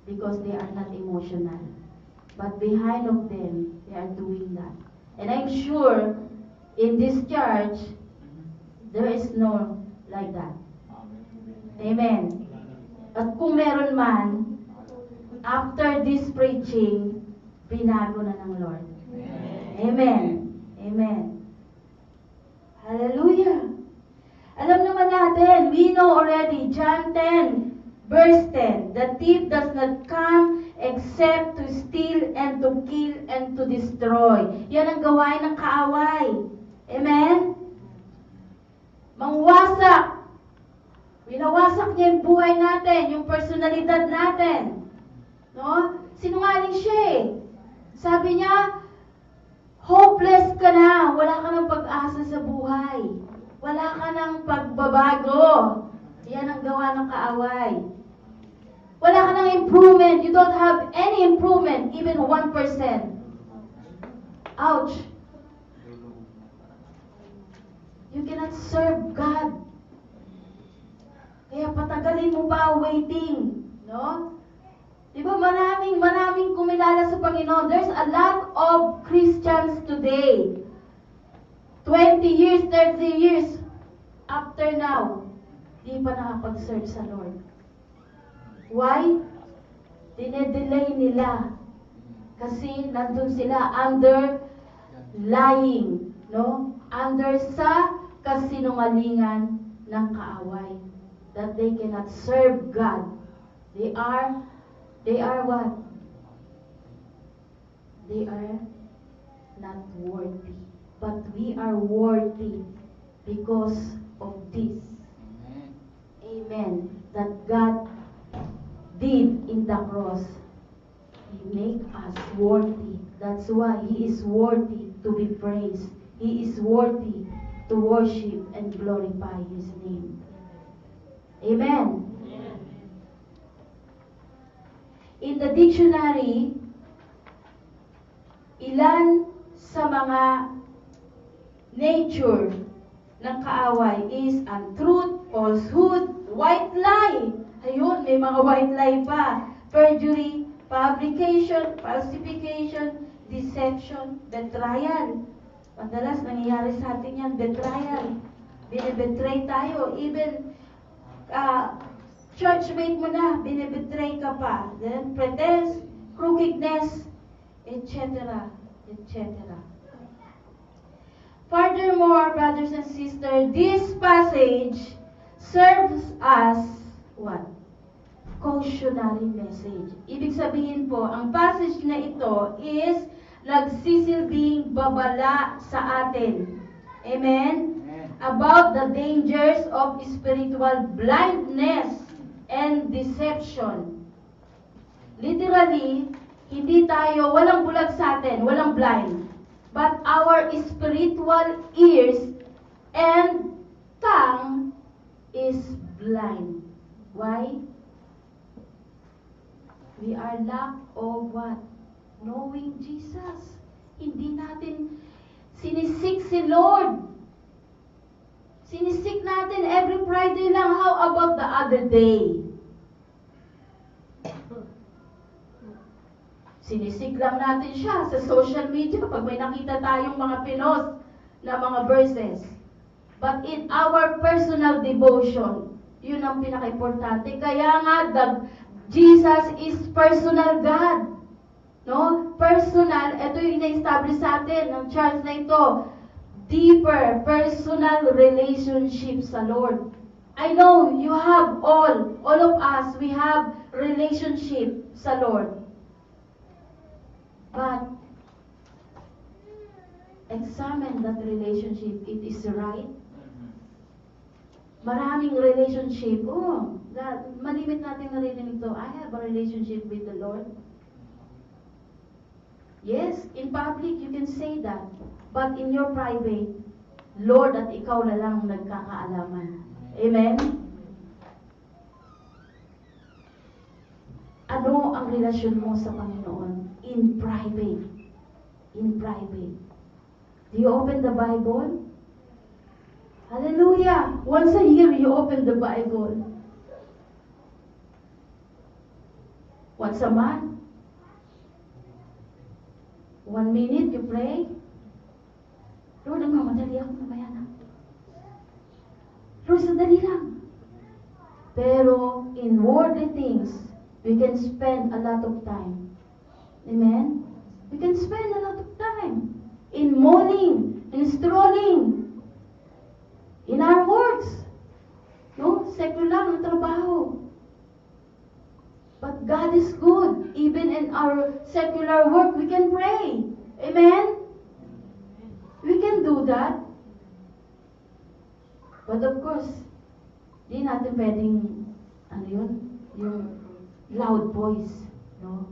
because they are not emotional. But behind of them, they are doing that. And I'm sure in this church, there is no like that. Amen. At kung meron man, after this preaching, binago na ng Lord. Amen. Amen. Hallelujah. Alam naman natin, we know already, John 10, verse 10, the thief does not come except to steal and to kill and to destroy. Yan ang gawain ng kaaway. Amen? Mangwasak. Winawasak niya yung buhay natin, yung personalidad natin. No? Sinungaling siya eh. Sabi niya, hopeless ka na. Wala ka ng pag-asa sa buhay. Wala ka ng pagbabago. Yan ang gawa ng kaaway. Wala ka ng improvement. You don't have any improvement, even 1%. Ouch. You cannot serve God. Kaya patagalin mo pa waiting. No? Di ba maraming kumilala sa Panginoon. There's a lot of Christians today. 20 years, 30 years after now, di pa nakapag-serve sa Lord. Why? Dinedelay nila. Kasi nandun sila under lying, no? Under sa kasinungalingan ng kaaway. That they cannot serve God. They are what? They are not worthy. But we are worthy because of this. Amen. That God did in the cross. He make us worthy. That's why He is worthy to be praised. He is worthy to worship and glorify His name. Amen. In the dictionary, ilan sa mga nature ng kaaway is untruth, falsehood, white lie. Ayun, may mga white lie pa. Perjury, fabrication, falsification, deception, betrayal. Madalas nangyayari sa atin yan, betrayal. Binibetray tayo. Even churchmate mo na, binibetray ka pa. Then, pretense, crookedness, etc. etc. Furthermore, brothers and sisters, this passage serves as what? Cautionary message. Ibig sabihin po, ang passage na ito is nagsisilbing babala sa atin. Amen? About the dangers of spiritual blindness and deception. Literally, hindi tayo, walang bulag sa atin, walang blind. But our spiritual ears and tongue is blind. Why? We are lack of what? Knowing Jesus. Hindi natin sinisik si Lord. Sinisik natin every Friday lang. How about the other day? Sinisik lang natin siya sa social media pag may nakita tayong mga pinos na mga verses. But in our personal devotion, yun ang pinaka-importante. Kaya nga, Jesus is personal God. No? Personal, ito yung ina-establish sa atin ng church na ito. Deeper, personal relationship sa Lord. I know you have all of us, we have relationship sa Lord. But, examine that relationship. It is right. Maraming relationship. Oh, malimit natin narinig ito. I have a relationship with the Lord. Yes, in public you can say that. But in your private, Lord at ikaw na lang nagkakaalaman. Amen? Ano ang relasyon mo sa Panginoon? In private. In private. Do you open the Bible? Hallelujah! Once a year, you open the Bible. Once a month. 1 minute, you pray. Lord, nagmamadali ako, mamaya na. Lord, sandali lang. Pero, in worldly things, we can spend a lot of time. Amen? We can spend a lot of time in mourning, in strolling, in our works. No? Secular na trabaho. But God is good. Even in our secular work, we can pray. Amen? We can do that. But of course, di natin pwedeng, ano yun? Yung loud voice. No?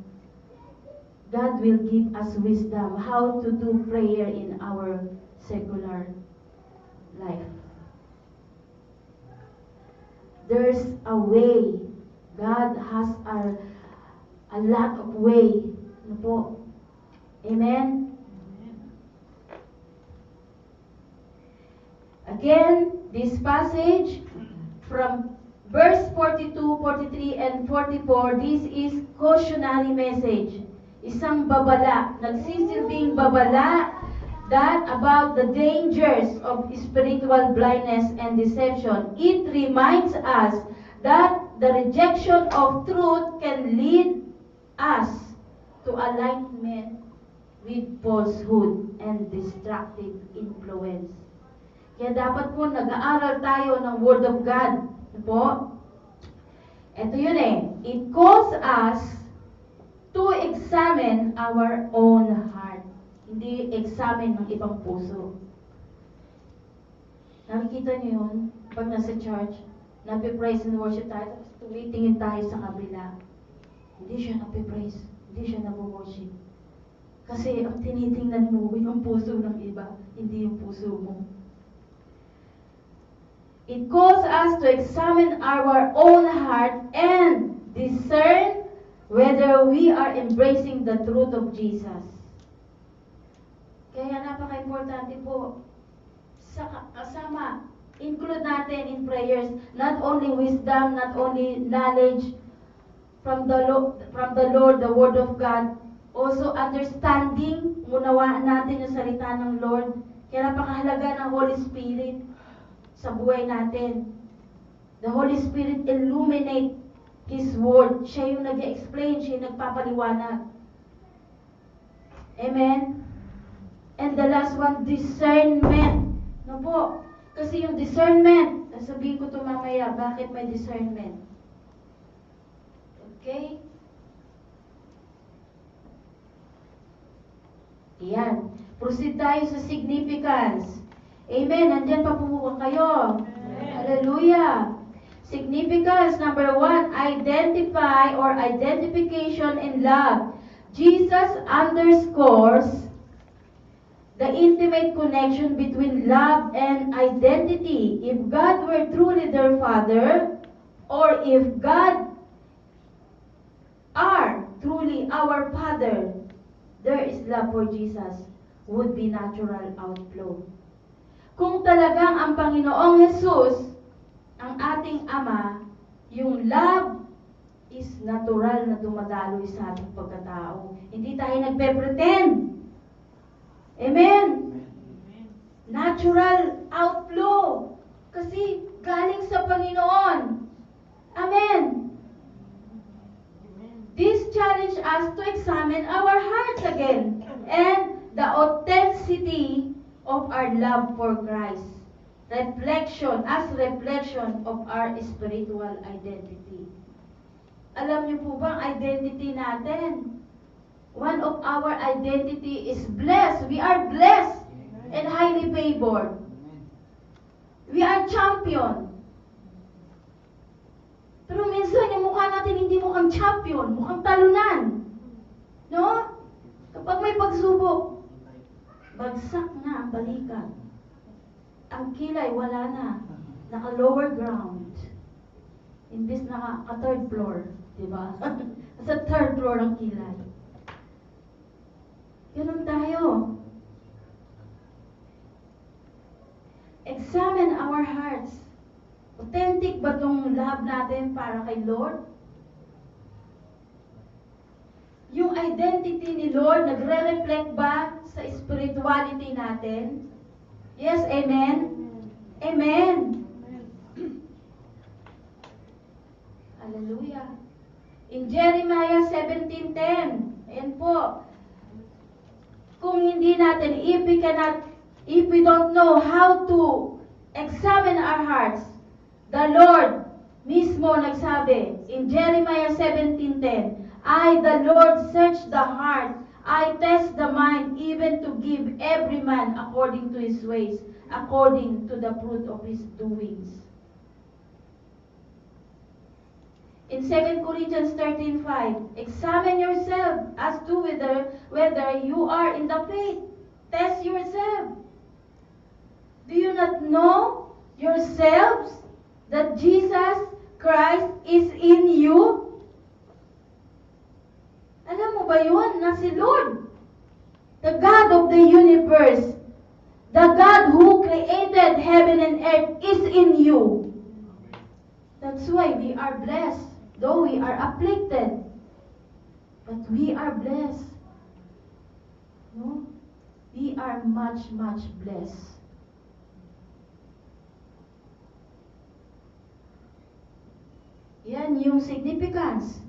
God will give us wisdom how to do prayer in our secular life. There's a way. God has a lot of way. Ano po? Amen? Again, this passage from verse 42, 43, and 44, this is cautionary message. isang babala, nagsisilbing babala that about the dangers of spiritual blindness and deception. It reminds us that the rejection of truth can lead us to alignment with falsehood and destructive influence. Kaya dapat po nag-aaral tayo ng Word of God. Po? Ito yun eh. It calls us to examine our own heart. Hindi examine ng ibang puso. Nakikita niyo yun? Pag nasa church, napipraise and worship tayo, tapos tumitingin tayo sa kabila. Hindi siya napipraise. Hindi siya nag-worship. Kasi ang tinitingnan mo, yung puso ng iba, hindi yung puso mo. It calls us to examine our own heart and discern whether we are embracing the truth of Jesus. Kaya napaka-importante po sa kasama, include natin in prayers, not only wisdom, not only knowledge from the Lord, the Word of God, also understanding, munawaan natin yung salita ng Lord. Kaya napakahalaga ng Holy Spirit sa buhay natin. The Holy Spirit illuminate His Word. Siya yung nag-explain, siya yung nagpapaliwanag. Amen? And the last one, discernment. No po? Kasi yung discernment, sasabihin ko ito mamaya, bakit may discernment? Okay? Yan. Proceed tayo sa significance. Amen. Nandyan pa po kayo. Amen. Hallelujah. Significance, number 1, identify or identification in love. Jesus underscores the intimate connection between love and identity. If God were truly their Father, or if God are truly our Father, there is love for Jesus would be natural outflow. Kung talagang ang Panginoong Jesus, ang ating Ama, yung love is natural na dumadaloy sa ating pagkatao. Hindi tayo nagpe-pretend. Amen? Natural outflow. Kasi galing sa Panginoon. Amen? This challenge us to examine our hearts again and the authenticity of our love for Christ. Reflection of our spiritual identity. Alam niyo po ba ang identity natin? One of our identity is blessed. We are blessed and highly favored. We are champion. Pero minsan yung mukha natin hindi mukhang champion, mukhang talunan. No? Kapag may pagsubok, bagsak na ang balikat. Ang kilay wala na. Naka-lower ground. Imbis naka-third floor. Diba? Sa third floor ang kilay. Ganun tayo. Examine our hearts. Authentic ba itong love natin para kay Lord? Yung identity ni Lord, nagre-reflect ba sa spirituality natin? Yes, amen? Amen. Hallelujah. In Jeremiah 17:10, ayan po, kung hindi natin, if we don't know how to examine our hearts, the Lord mismo nagsabi, in Jeremiah 17:10, I, the Lord, search the heart, I test the mind, even to give every man according to his ways, according to the fruit of his doings. In 2 Corinthians 13:5, examine yourself as to whether you are in the faith. Test yourself. Do you not know yourselves that Jesus Christ is in you? Alam mo ba yun? Na si Lord, the God of the universe, the God who created heaven and earth is in you. That's why we are blessed. Though we are afflicted, but we are blessed. No? We are much, much blessed. Yan yung significance.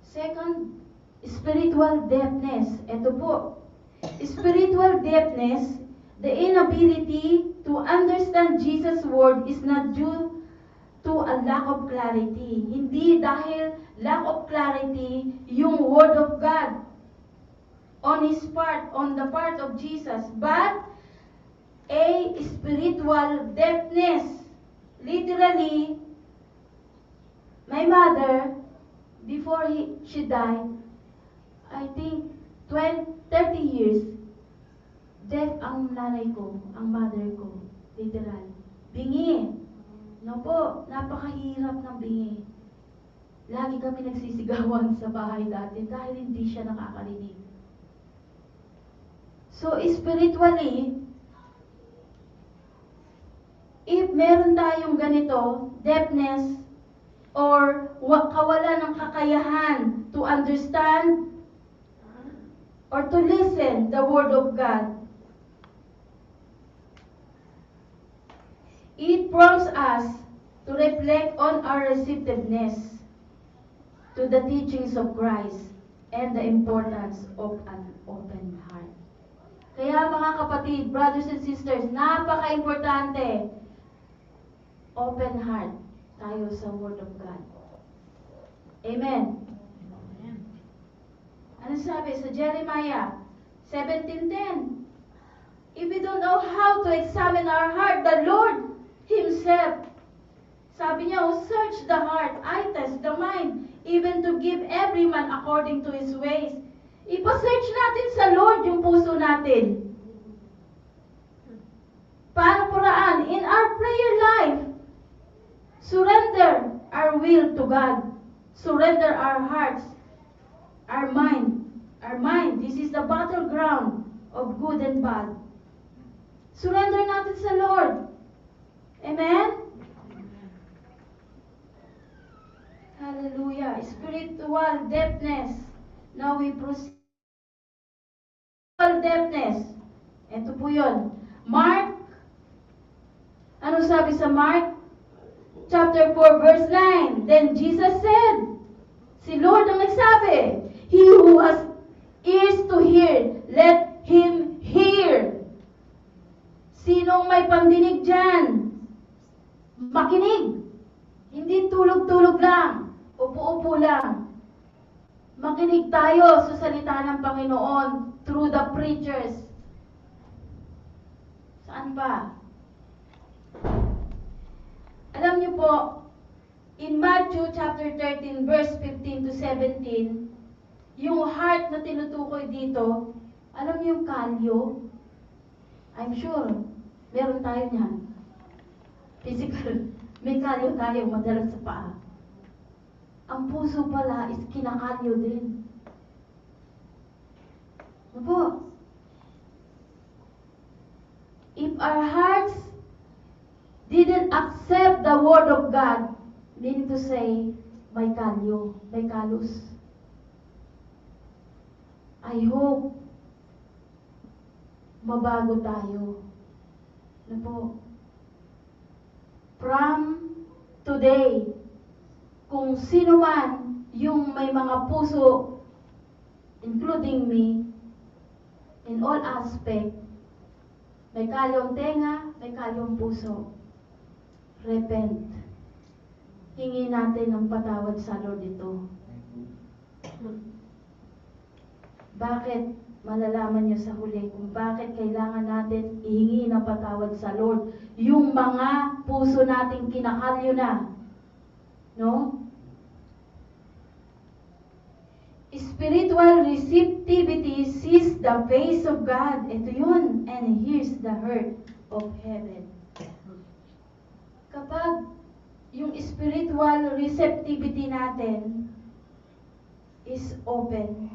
Second, spiritual deafness. Ito po. Spiritual deafness, the inability to understand Jesus' word is not due to a lack of clarity. Hindi dahil lack of clarity yung word of God on his part, on the part of Jesus, but a spiritual deafness. Literally, my mother, before she died, I think 30 years, deaf ang nanay ko, ang mother ko, literal. Bingi. No po, napakahirap ng bingi. Lagi kami nagsisigawan sa bahay dati dahil hindi siya nakakarinig. So, spiritually, if meron tayong ganito, deafness, or kawalan ng kakayahan to understand or to listen the word of God, it prompts us to reflect on our receptiveness to the teachings of Christ and the importance of an open heart. Kaya mga kapatid, brothers and sisters, napaka-importante, open heart tayo sa Word of God. Amen. Ano sabi sa Jeremiah 17:10? If we don't know how to examine our heart, the Lord Himself, sabi niya, search the heart, I test the mind, even to give every man according to his ways. Ipa-search natin sa Lord yung puso natin. Paano paraan? In our prayer life, surrender our will to God. Surrender our hearts, our mind. Our mind, this is the battleground of good and bad. Surrender natin sa Lord. Amen? Hallelujah. Spiritual deafness. Now we proceed. Spiritual deafness. Ito po yun. Mark. Ano sabi sa Mark? Chapter 4, verse 9. Then Jesus said, si Lord ang nagsabi, he who has ears to hear, let him hear. Sinong may pandinig dyan? Makinig. Hindi tulog-tulog lang. Upo-upo lang. Makinig tayo sa salita ng Panginoon through the preachers. Saan ba? Alam niyo po, in Matthew chapter 13, verse 15 to 17, yung heart na tinutukoy dito, alam niyo yung kalyo? I'm sure, meron tayo niyan. Physical, may kalyo tayo madalas sa paa. Ang puso pala is kinakalyo din. Ano po? If our hearts didn't accept the word of God, meaning to say, may kalyo, may kalus. I hope mabago tayo. Ano po? From today, kung sino man yung may mga puso, including me, in all aspect, may kalyong tenga, may kalyong puso, repent. Hingi natin ng patawad sa Lord ito. Bakit? Malalaman niyo sa huli kung bakit kailangan natin ihingi ng patawad sa Lord yung mga puso nating kinakalyo na. No? Spiritual receptivity sees the face of God. Ito yun. And hears the heart of heaven. Kapag yung spiritual receptivity natin is open,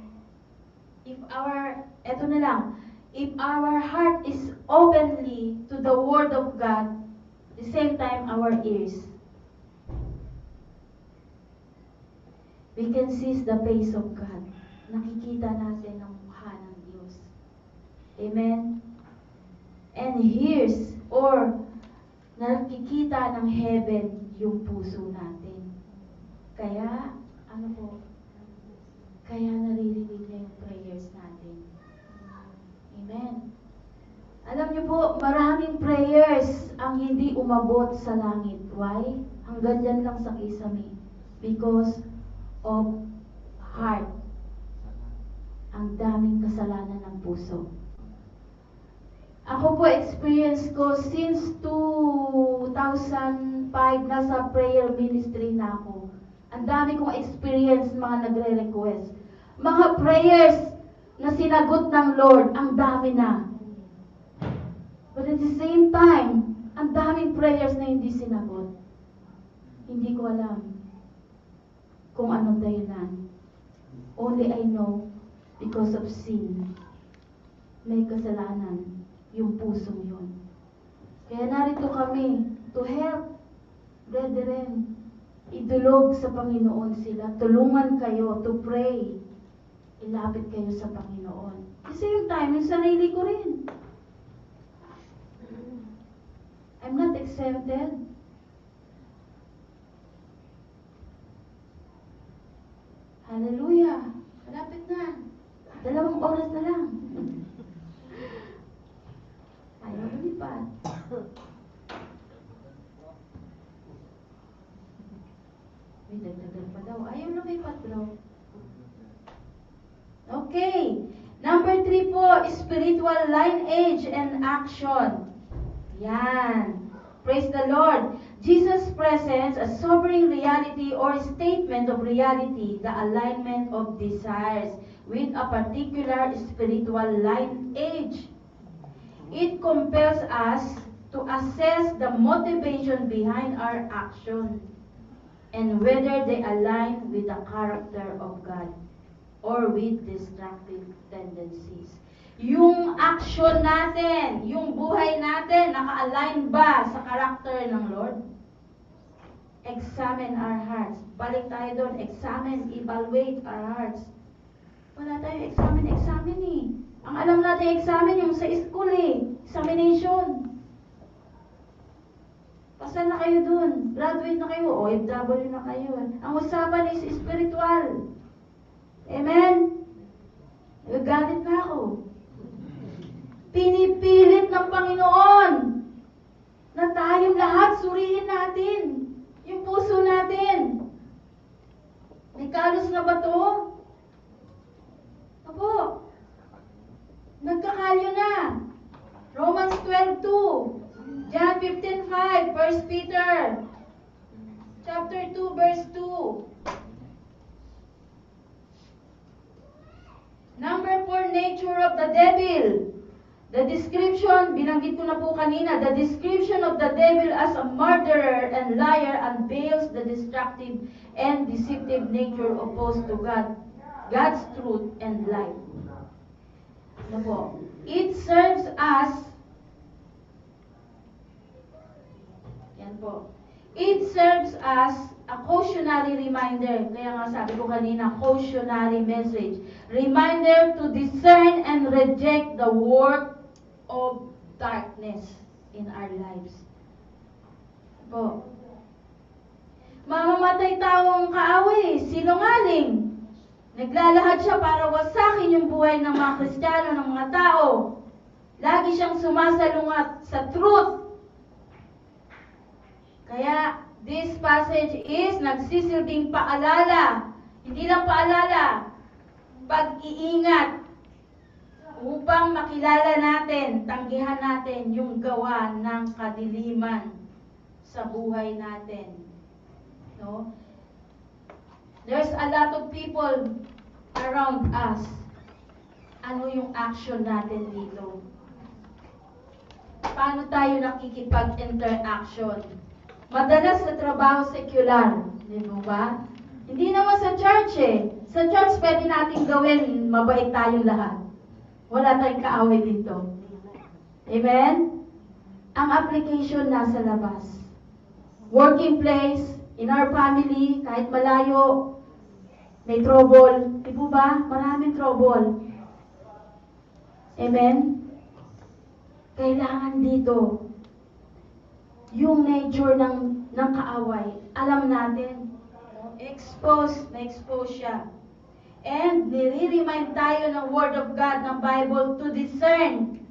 if our heart is openly to the Word of God, at the same time our ears, we can seize the face of God. nakikita natin ang mukha ng Diyos. Amen? And hears or nakikita ng heaven yung puso natin. Kaya, ano po? Kaya naririnig niya yung prayers natin. Amen. Alam niyo po, maraming prayers ang hindi umabot sa langit. Why? Hanggang dyan lang sa kisame. Because of heart. Ang daming kasalanan ng puso. Ako po, experience ko since 2005, nasa prayer ministry na ako. Ang dami kong experience, mga nagre-request. Mga prayers na sinagot ng Lord, ang dami na. But at the same time, ang daming prayers na hindi sinagot. Hindi ko alam kung anong dahilan. Only I know because of sin. May kasalanan yung pusong yun. Kaya narito kami to help, brethren, idulog sa Panginoon sila. Tulungan kayo to pray. Ilapit kayo sa Panginoon. Kasi yung time, yung sarili ko rin. I'm not exempted. Hallelujah. Malapit na. 2 oras na lang. Ayaw lumipad. May dagdagan pa daw. Ayaw lumipad, bro. Okay. Number 3 po, spiritual lineage and action. Yan. Praise the Lord. Jesus presents a sobering reality or statement of reality, the alignment of desires with a particular spiritual lineage. It compels us to assess the motivation behind our action and whether they align with the character of God or with destructive tendencies. Yung action natin, yung buhay natin, naka-align ba sa character ng Lord? Examine our hearts. Balik tayo doon. Examine, evaluate our hearts. Wala tayong examine eh. Ang alam natin examine yung sa school eh. Examination. Pasal na kayo doon. Graduate na kayo. OFW na kayo. Ang usapan is spiritual. Amen? Nagagalit na ako. Pinipilit ng Panginoon na tayong lahat suriin natin yung puso natin. May kalos na ba to? Opo. Nagkakalyo na. Romans 12:2, John 15:5, 1 Peter chapter 2 verse 2. Number 4, nature of the devil. The description, binanggit ko na po kanina, the description of the devil as a murderer and liar unveils the destructive and deceptive nature opposed to God, God's truth and life. Ano po? It serves as, yan po, it serves as a cautionary reminder. Kaya nga sabi ko kanina, cautionary message. Reminder to discern and reject the work of darkness in our lives. Po. Mamamatay taong kaaway, sinungaling. Naglalahad siya para wasakin yung buhay ng mga Kristiyano, ng mga tao. Lagi siyang sumasalungat sa truth. Kaya, this passage is nagsisilbing paalala. Hindi lang paalala, pag-iingat upang makilala natin, tanggihan natin yung gawa ng kadiliman sa buhay natin. No? There's a lot of people around us. Ano yung action natin dito? Paano tayo nakikipag-interaction? Madalas sa trabaho secular, di ba? Hindi naman sa church eh. Sa church pwede natin gawin, mabait tayong lahat. Wala tayong kaaway dito. Amen? Ang application nasa labas. Working place, in our family, kahit malayo, May trouble. Di po ba? Maraming trouble. Amen? Kailangan dito, yung nature ng kaaway, alam natin. Na-expose siya. And nire-remind tayo ng Word of God, ng Bible, to discern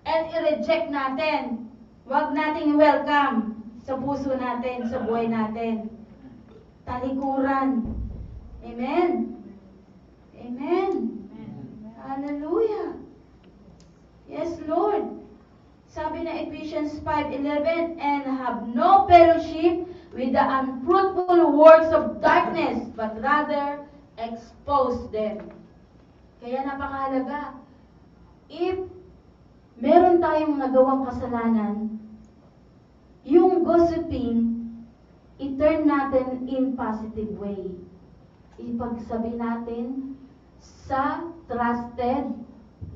and i-reject natin. Huwag nating welcome sa puso natin, sa buhay natin. Talikuran. Amen? Amen? Hallelujah. Yes, Lord. Sabi na Ephesians 5:11, and have no fellowship with the unfruitful works of darkness, but rather expose them. Kaya napakahalaga. If meron tayong nagawang kasalanan, yung gossiping, i-turn natin in positive way. Ipagsabi natin sa trusted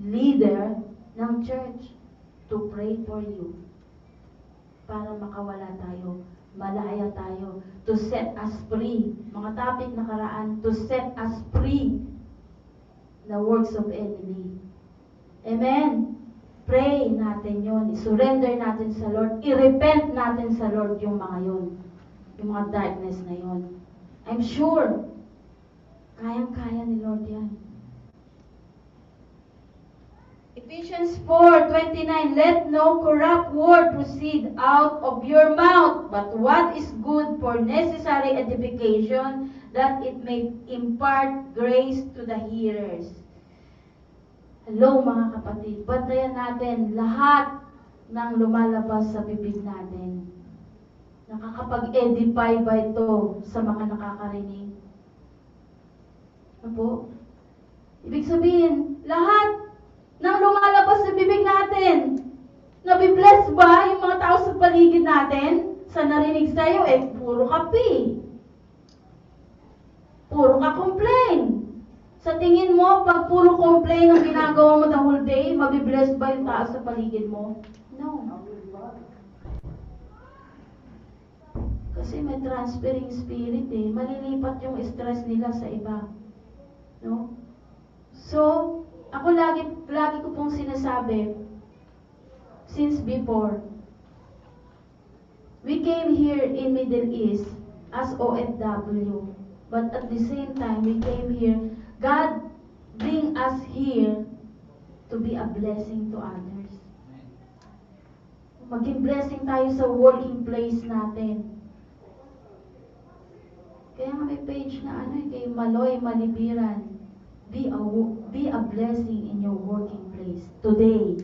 leader ng church to pray for you para makawala tayo, malaya tayo, to set us free. Mga topic nakaraan, to set us free the works of enemy. Amen. Pray natin yon, i-surrender natin sa Lord, i-repent natin sa Lord yung mga yon, yung mga darkness na yon. I'm sure kayang-kaya ni Lord yan. Ephesians 4:29, let no corrupt word proceed out of your mouth, but what is good for necessary edification, that it may impart grace to the hearers. Hello mga kapatid, bantayan natin lahat ng lumalabas sa bibig natin. Nakakapag-edify ba ito sa mga nakakarinig? Ano po? Ibig sabihin, lahat ng lumalabas sa bibig natin, nabibless ba yung mga tao sa paligid natin? Sa narinig sa'yo, puro kapi. Puro ka complain. Sa tingin mo, pag puro complain ang ginagawa mo the whole day, mabibless ba yung tao sa paligid mo? No. Kasi may transferring spirit malilipat yung stress nila sa iba. No? So, ako lagi ko pong sinasabi, since before, we came here in Middle East as OFW, but at the same time, we came here, God bring us here to be a blessing to others. Maging blessing tayo sa working place natin. Kaya nga may page na kay Maloy Malibiran. Be a blessing in your working place today.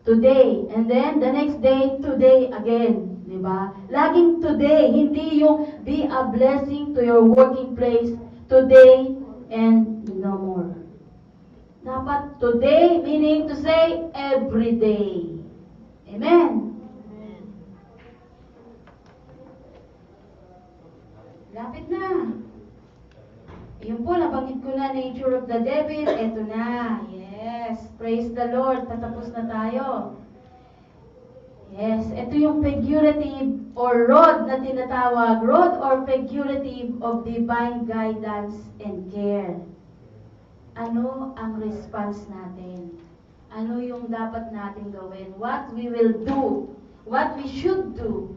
Today, and then the next day, today again, di ba? Laging today, hindi yung be a blessing to your working place today and no more. Dapat today, meaning to say every day. Amen. Lapit na. Yun po, nabanggit ko na nature of the devil. Eto na. Yes. Praise the Lord. Tatapos na tayo. Yes. Ito yung figurative or rod na tinatawag. Rod or figurative of divine guidance and care. Ano ang response natin? Ano yung dapat natin gawin? What we will do? What we should do?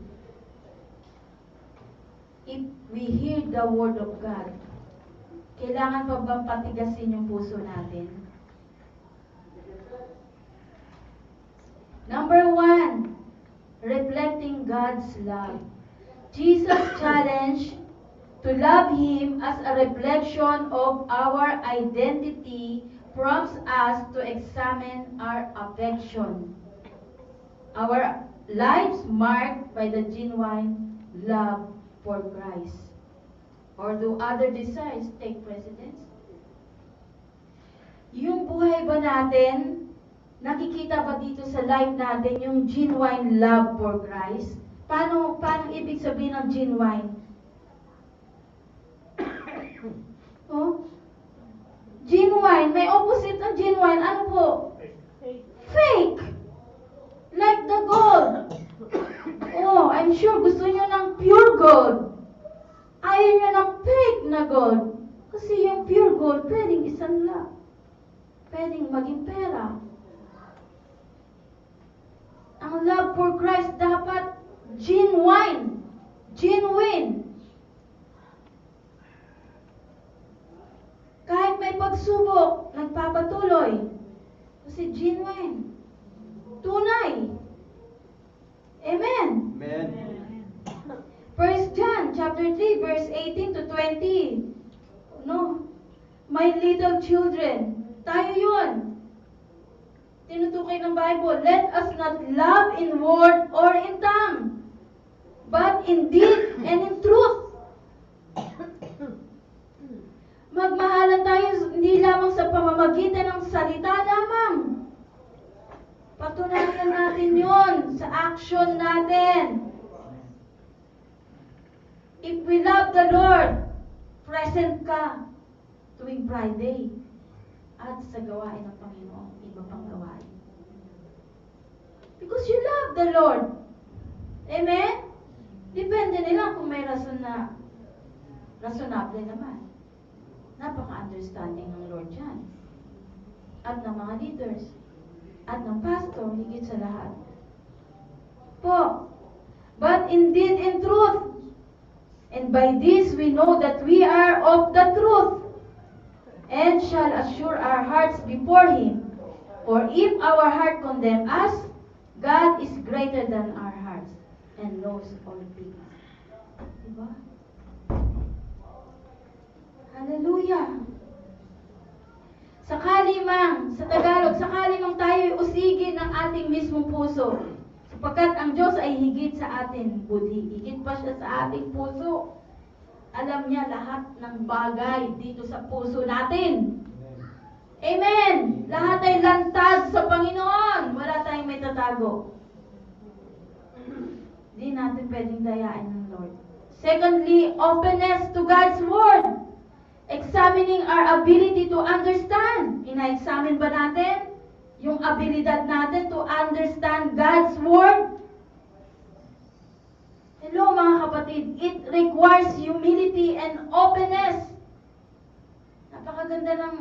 If we hear the word of God, kailangan pa bang patigasin yung puso natin? Number 1, reflecting God's love. Jesus challenged to love Him as a reflection of our identity prompts us to examine our affection. Our lives marked by the genuine love for Christ. Or do other desires take precedence? Yung buhay ba natin, nakikita ba dito sa life natin yung genuine love for Christ? Paano ibig sabihin ng genuine? Oh? Genuine, may opposite ng genuine. Ano po? Fake. Like the gold. Oh, I'm sure gusto niyo ng pure gold. Ayaw niyo ng fake na gold. Kasi yung pure gold, pwedeng isanla. Pwedeng maging pera. Ang love for Christ dapat genuine. Genuine. Kahit may pagsubok, nagpapatuloy. Kasi genuine. Tunay. Amen. Amen. 1 John chapter 3 verse 18 to 20. No. My little children. Tayo yun. Tinutukoy ng Bible. Let us not love in word or in tongue, but in deed and in truth. Magmahalan tayo hindi lamang sa pamamagitan ng salita lamang. Patunayan natin yun sa action natin. If we love the Lord, present ka tuwing Friday at sa gawain ng Panginoon, iba pang gawain. Because you love the Lord. Amen? Depende nila kung may rasonable naman. Napaka-understanding ng Lord dyan. At ng mga leaders. At ng pastor, higit sa lahat. Po, but indeed in truth. And by this we know that we are of the truth, and shall assure our hearts before Him. For if our heart condemn us, God is greater than our hearts, and knows all things. Diba? Hallelujah! Sakali mang, sa Tagalog, sakali mang tayo usigin ng ating mismong puso, sapagkat ang Diyos ay higit sa atin budhi, higit pa siya sa ating puso. Alam niya lahat ng bagay dito sa puso natin. Amen! Lahat ay lantad sa Panginoon. Wala tayong may tatago. Hindi natin pwedeng dayain ng Lord. Secondly, openness to God's Word. Examining our ability to understand. Ina-examine ba natin yung abilidad natin to understand God's Word? Hello mga kapatid, it requires humility and openness. Napakaganda ng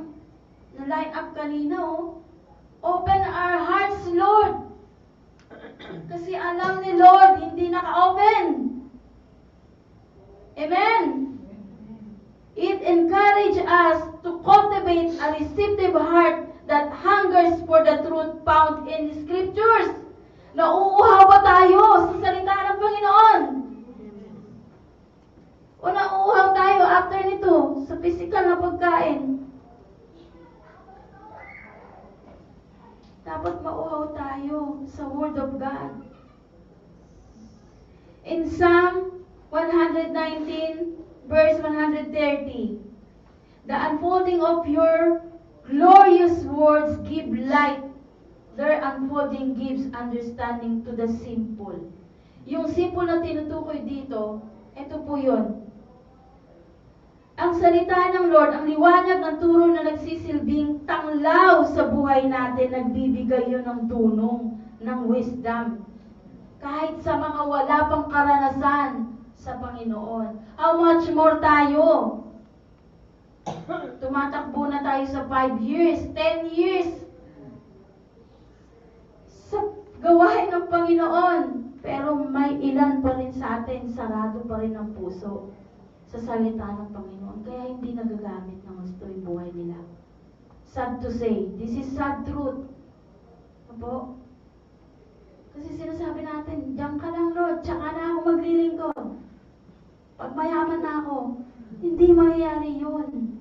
line up kanina, oh. Open our hearts, Lord. Kasi alam ni Lord, hindi naka-open. Amen. It encourages us to cultivate a receptive heart that hungers for the truth found in the Scriptures. Nauuhaw ba tayo sa salita ng Panginoon? O nauuhaw tayo after nito sa physical na pagkain? Dapat mauhaw tayo sa Word of God. In Psalm 119, verse 130, the unfolding of your glorious words give light. Their unfolding gives understanding to the simple. Yung simple na tinutukoy dito, ito po yun. Ang salita ng Lord, ang liwanag ng turo na nagsisilbing tanglaw sa buhay natin, nagbibigay yun ng tunong, ng wisdom. Kahit sa mga wala pang karanasan sa Panginoon. How much more tayo? Tumatakbo na tayo sa 5 years, 10 years. Sa gawain ng Panginoon. Pero may ilan pa rin sa atin, sarado pa rin ang puso sa salita ng Panginoon. Kaya hindi nagagamit ng gusto yung buhay nila. Sad to say, this is sad truth. Apo? Kasi sinasabi natin, diyan ka lang Lord, tsaka na ako maglilingkod. Pag mayaman na ako, hindi mangyayari yun.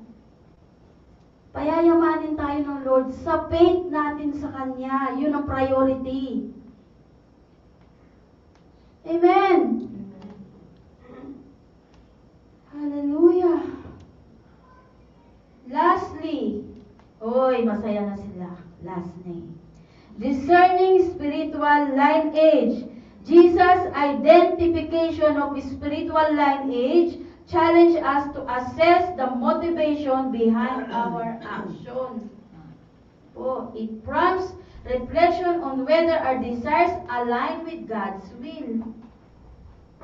Payayamanin tayo ng Lord sa faith natin sa Kanya. Yun ang priority. Amen! Hallelujah! Lastly, masaya na sila. Last name. Discerning spiritual lineage. Jesus' identification of spiritual lineage challenge us to assess the motivation behind our action. It prompts reflection on whether our desires align with God's will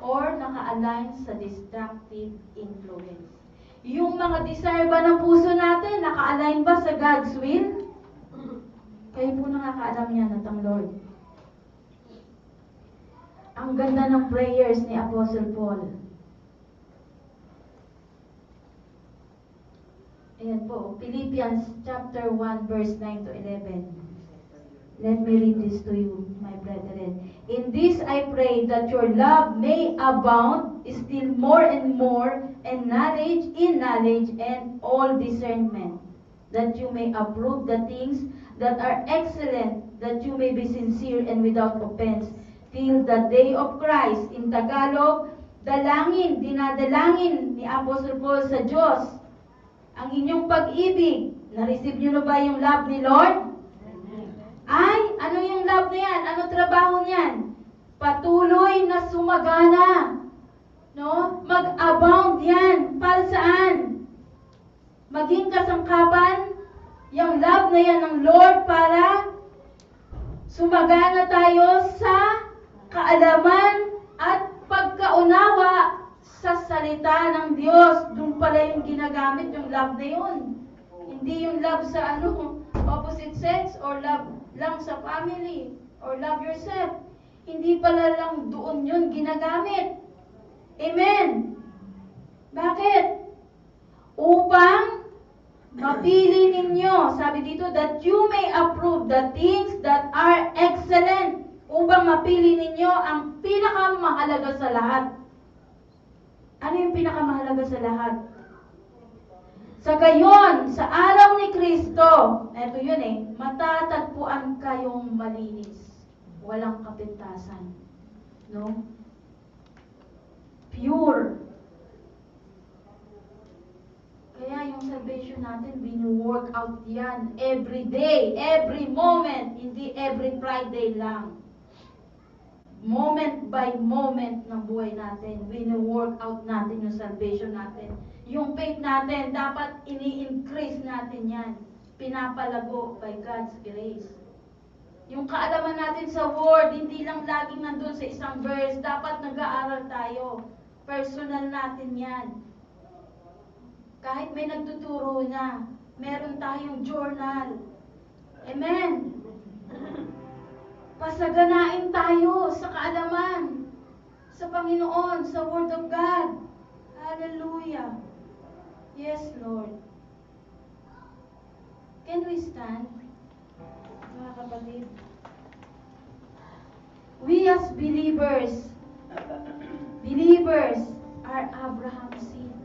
or naka-align sa destructive influence. Yung mga desire ba ng puso natin, naka-align ba sa God's will? Kayo po nakakaalam yan at ang Lord. Ang ganda ng prayers ni Apostle Paul. Ayan po, Philippians chapter 1 verse 9 to 11. Let me read this to you, my brethren. In this I pray that your love may abound still more and more in knowledge and all discernment, that you may approve the things that are excellent, that you may be sincere and without offense, till the day of Christ. In Tagalog, dinadalangin ni Apostle Paul sa Diyos ang inyong pag-ibig. Na-receive nyo na ba yung love ni Lord? Ay, ano yung love na yan? Ano trabaho niyan? Patuloy na sumagana. No? Mag-abound yan. Para saan? Maging kasangkapan yung love na yan ng Lord para sumagana tayo sa kaalaman at pagkaunawa sa salita ng Diyos. Doon pala yung ginagamit yung love na yun. Hindi yung love sa opposite sex or love lang sa family or love yourself. Hindi pala lang doon yun ginagamit. Amen. Bakit? Upang mapili ninyo, sabi dito, that you may approve the things that are excellent. Upang mapili ninyo ang pinakamahalaga sa lahat. Ano yung pinakamahalaga sa lahat? Sa gayon, sa araw ni Kristo, eto yun matatagpuan kayong malinis. Walang kapintasan. No? Pure. Kaya yung salvation natin, binu-work out yan every day, every moment, hindi every Friday lang. Moment by moment ng buhay natin, binu-work out natin yung salvation natin. Yung faith natin, dapat ini-increase natin yan. Pinapalago by God's grace. Yung kaalaman natin sa Word, hindi lang laging nandun sa isang verse. Dapat nag-aaral tayo. Personal natin yan. Kahit may nagtuturo na, meron tayong journal. Amen. Pasaganain tayo sa kaalaman sa Panginoon, sa Word of God. Hallelujah. Yes, Lord. Can we stand, mga kapatid? We as believers are Abraham's seed.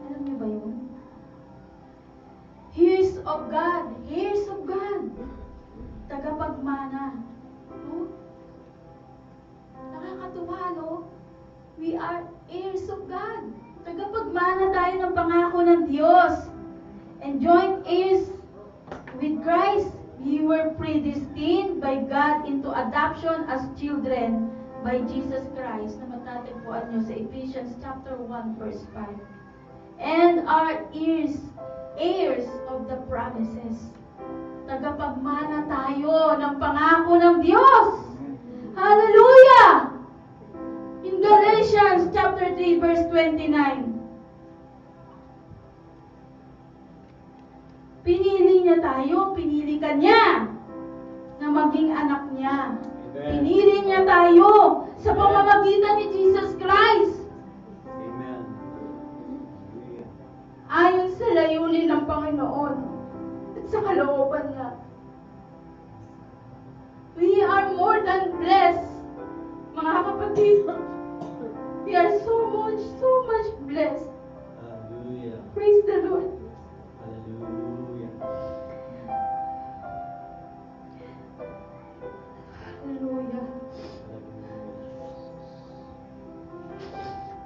Alam niyo ba yun? Heirs of God. Heirs of God. Tagapagmana. No? Nakakatuwa, no? We are heirs of God. Tagapagmana tayo ng pangako ng Diyos. And joint heirs with Christ. We were predestined by God into adoption as children by Jesus Christ. Na matatagpuan nyo sa Ephesians chapter 1 verse 5. And are heirs of the promises. Tagapagmana tayo ng pangako ng Diyos. Hallelujah! In Galatians chapter 3 verse 29. Pinili niya tayo, pinili ka niya na maging anak niya. Amen. Pinili niya tayo sa pamamagitan ni Jesus Christ. Amen. Ayon sa layunin ng Panginoon at sa kalooban niya. We are more than blessed, mga kapatid. We are so much blessed. Hallelujah. Praise the Lord. Hallelujah. Hallelujah.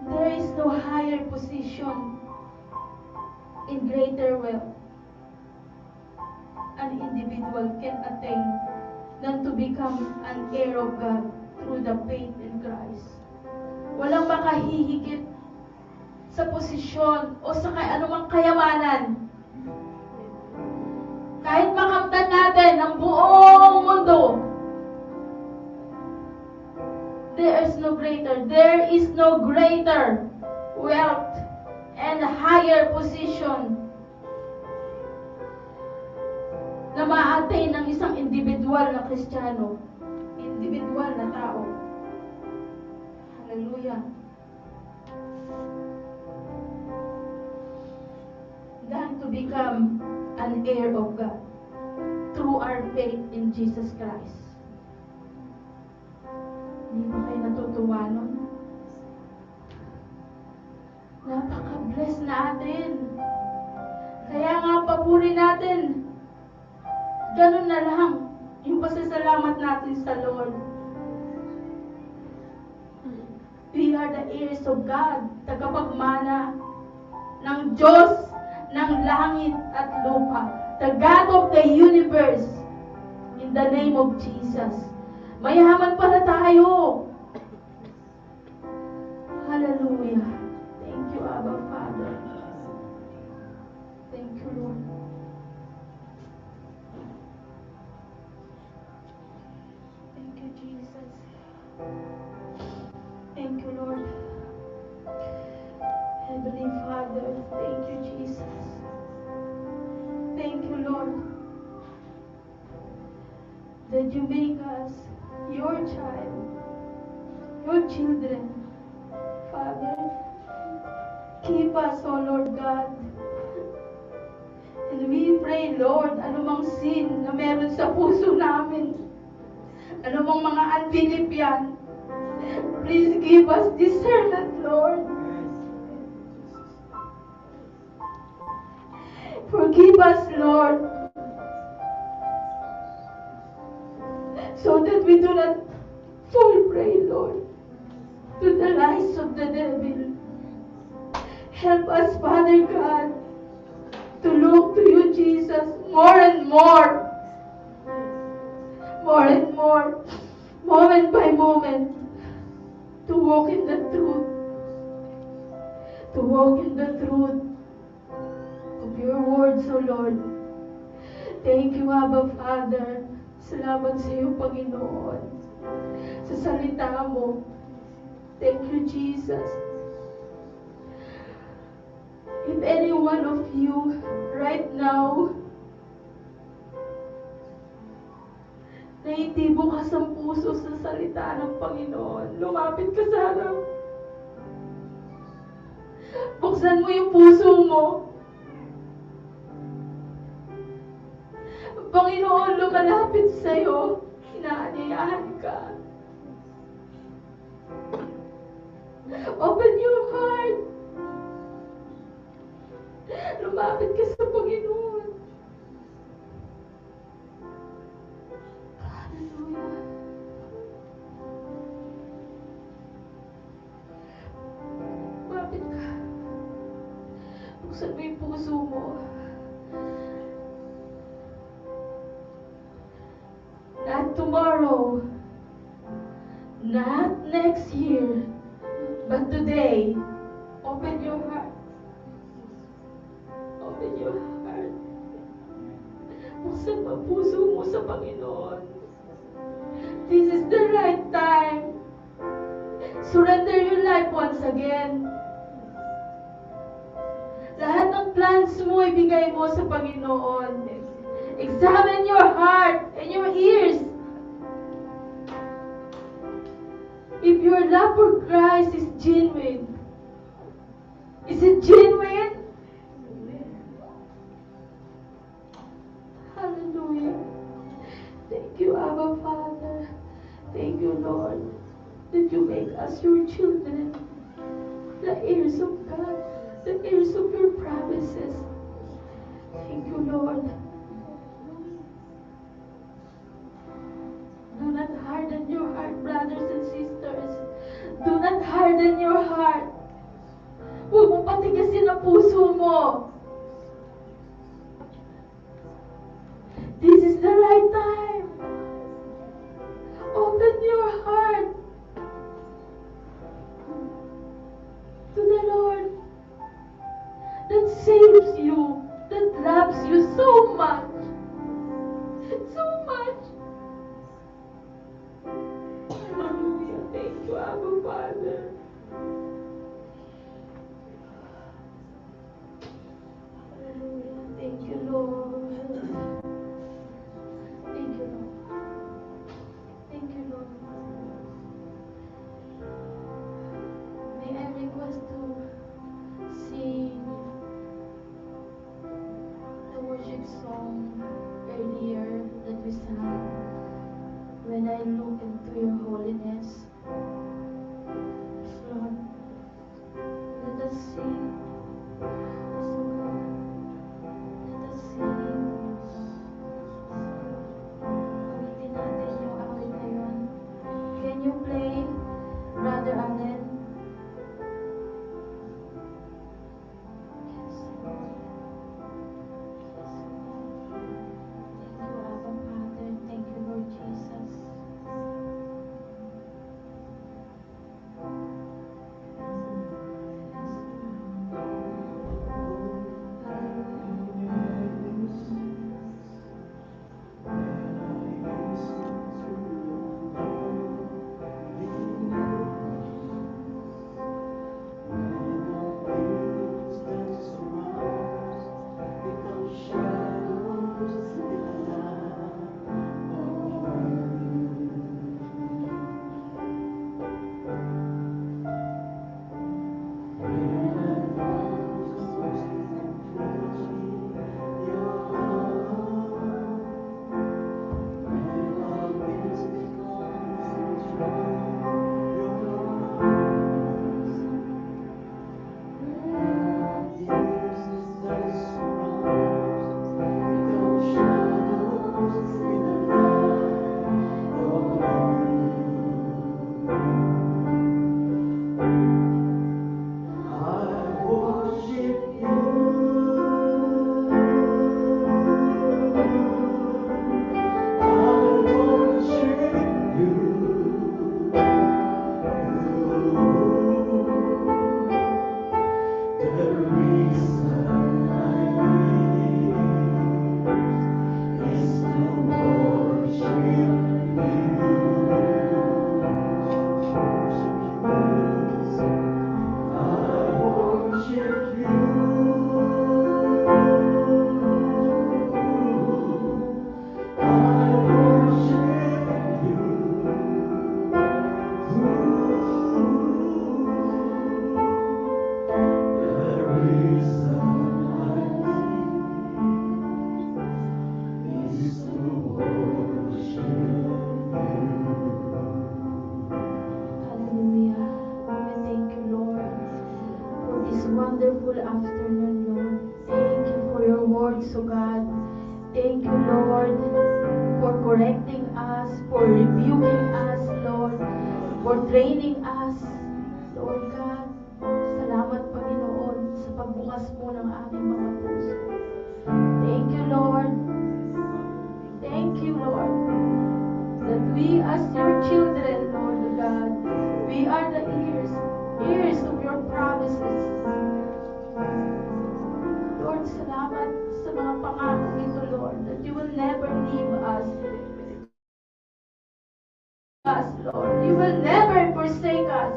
There is no higher position in greater wealth an individual can attain than to become an heir of God through the faith in Christ. Walang makahihigit sa posisyon o sa anumang kayamanan. Kahit makamtan natin ang buong mundo, there is no greater wealth, and higher position na ma-attain ng isang individual na Kristiyano, individual na tao. Hallelujah. Than to become an heir of God through our faith in Jesus Christ. Hindi ba kayo natutuwa nun? Napaka-bless natin. Kaya nga papuri natin. Ganun na lang yung pasasalamat natin sa Lord. We are the heirs of God, tagapagmana ng Diyos ng langit at lupa, the God of the universe, in the name of Jesus. Mayaman pala tayo. Hallelujah. Thank you, Abba Father. Thank you, Lord. Thank you, Jesus. Thank you, Lord. Heavenly Father, thank you, Jesus. Thank you, Lord, that you make us your child, your children. Father, keep us, O Lord God. And we pray, Lord, anumang sin na meron sa puso namin, anumang mga unbelief yan, please give us discernment, Lord. Forgive us, Lord, so that we do not fall prey, Lord, to the lies of the devil. Help us, Father God, to look to you, Jesus, more and more, moment by moment, to walk in the truth, of your words, O Lord. Thank you, Abba Father. Salamat sa iyo, Panginoon, sa salita mo. Thank you, Jesus. If any one of you right now na hindi bukas ang puso sa salita ng Panginoon, lumapit ka sa harap. Buksan mo yung puso mo. Panginoon, lumalapit sa'yo. Inaanyayahan ka. Open your heart. Lumapit ka sa Panginoon. Hallelujah. Lumapit ka. Buksan mo yung puso mo. Not tomorrow, not next year, but today. Open your heart. Open your heart. Buksan mo ang puso mo sa Panginoon. This is the right time. Surrender your life once again. Lahat ng plans mo, ibigay mo sa Panginoon. Examine your heart and your ears. If your love for Christ is genuine, is it genuine? Hallelujah. Thank you, Abba Father. Thank you, Lord, that you make us your children, the heirs of God, the heirs of your promises. Thank you, Lord. Do not harden your heart, brothers and sisters. Do not harden your heart. Huwag mo patigasin ang puso mo. This is the right time. Open your heart to the Lord that saves you, that loves you so much. afternoon, Lord. Thank you for your words, O God. Thank you, Lord, for correcting us, for rebuking us, Lord, for training us, Lord God. Salamat, Panginoon, sa pagbukas mo ng aming mga puso. Thank you, Lord. Thank you, Lord, that we as your children, Lord God, we are the ears of your promises. Lord, salamat sa mga pangako ito, Lord, that you will never leave us. Lord, you will never forsake us.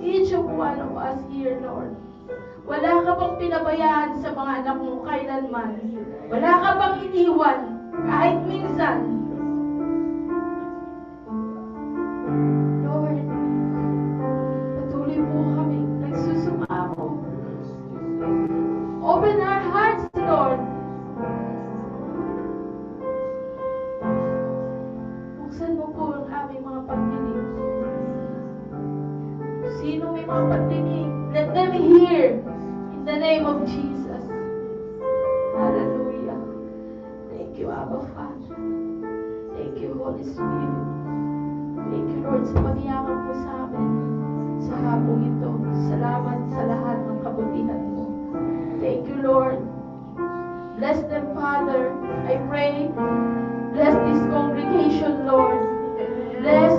Each of one of us here, Lord. Wala ka bang pinabayaan sa mga anak mo kailanman. Wala ka bang iniwan kahit minsan. Lord, patuloy po kami nagsusumamo. Open our hearts, Lord. Buksan mo po ang aming mga pagdinig. Sino may mga pagdinig, let them hear in the name of Jesus. Hallelujah. Thank you, Abba Father. Thank you, Holy Spirit. Thank you, Lord, sa pagyaman mo sa amin sa hapong ito. Salamat sa lahat ng kabutihan mo. Thank you, Lord. Bless them, Father. I pray. Bless this congregation, Lord. Bless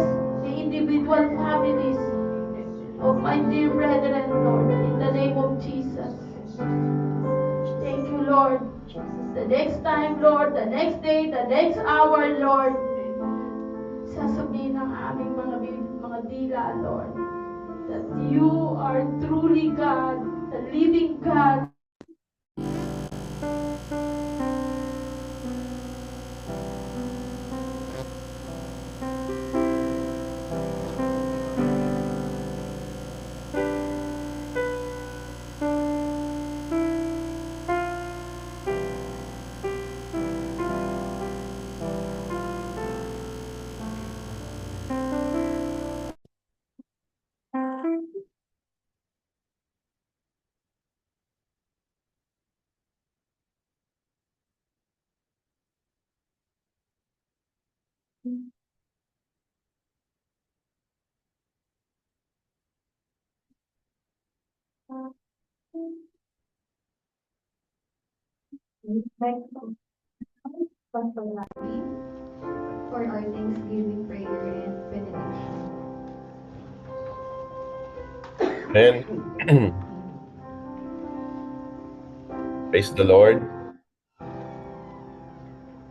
the individual families of my dear brethren, Lord, in the name of Jesus. Thank you, Lord. The next time, Lord, the next day, the next hour, Lord, sasabihin ng aming mga dila, Lord, that you are truly God, the living God. Pastor Larry, for our Thanksgiving prayer and benediction. And praise the Lord.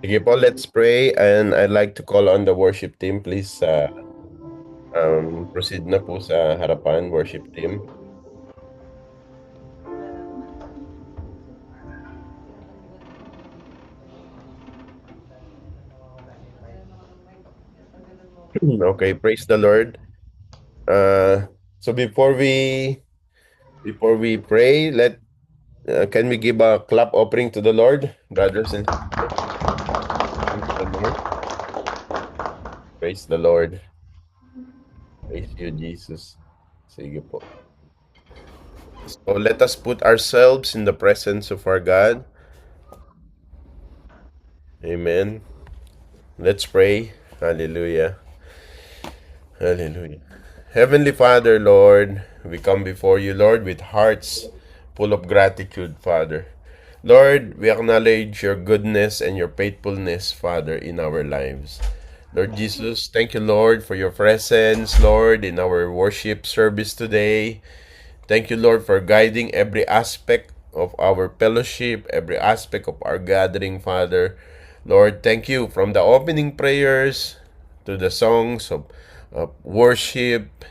Sige po, let's pray. And I'd like to call on the worship team. Please proceed na po sa harapan, worship team. Okay, praise the Lord. So before we pray, can we give a clap offering to the Lord, brothers and sisters? Thank the Lord. Praise the Lord. Praise you, Jesus. Sige po. So let us put ourselves in the presence of our God. Amen. Let's pray. Hallelujah. Hallelujah. Heavenly Father, Lord, we come before you, Lord, with hearts full of gratitude, Father. Lord, we acknowledge your goodness and your faithfulness, Father, in our lives. Lord Jesus, thank you, Lord, for your presence, Lord, in our worship service today. Thank you, Lord, for guiding every aspect of our fellowship, every aspect of our gathering, Father. Lord, thank you from the opening prayers to the songs of worship,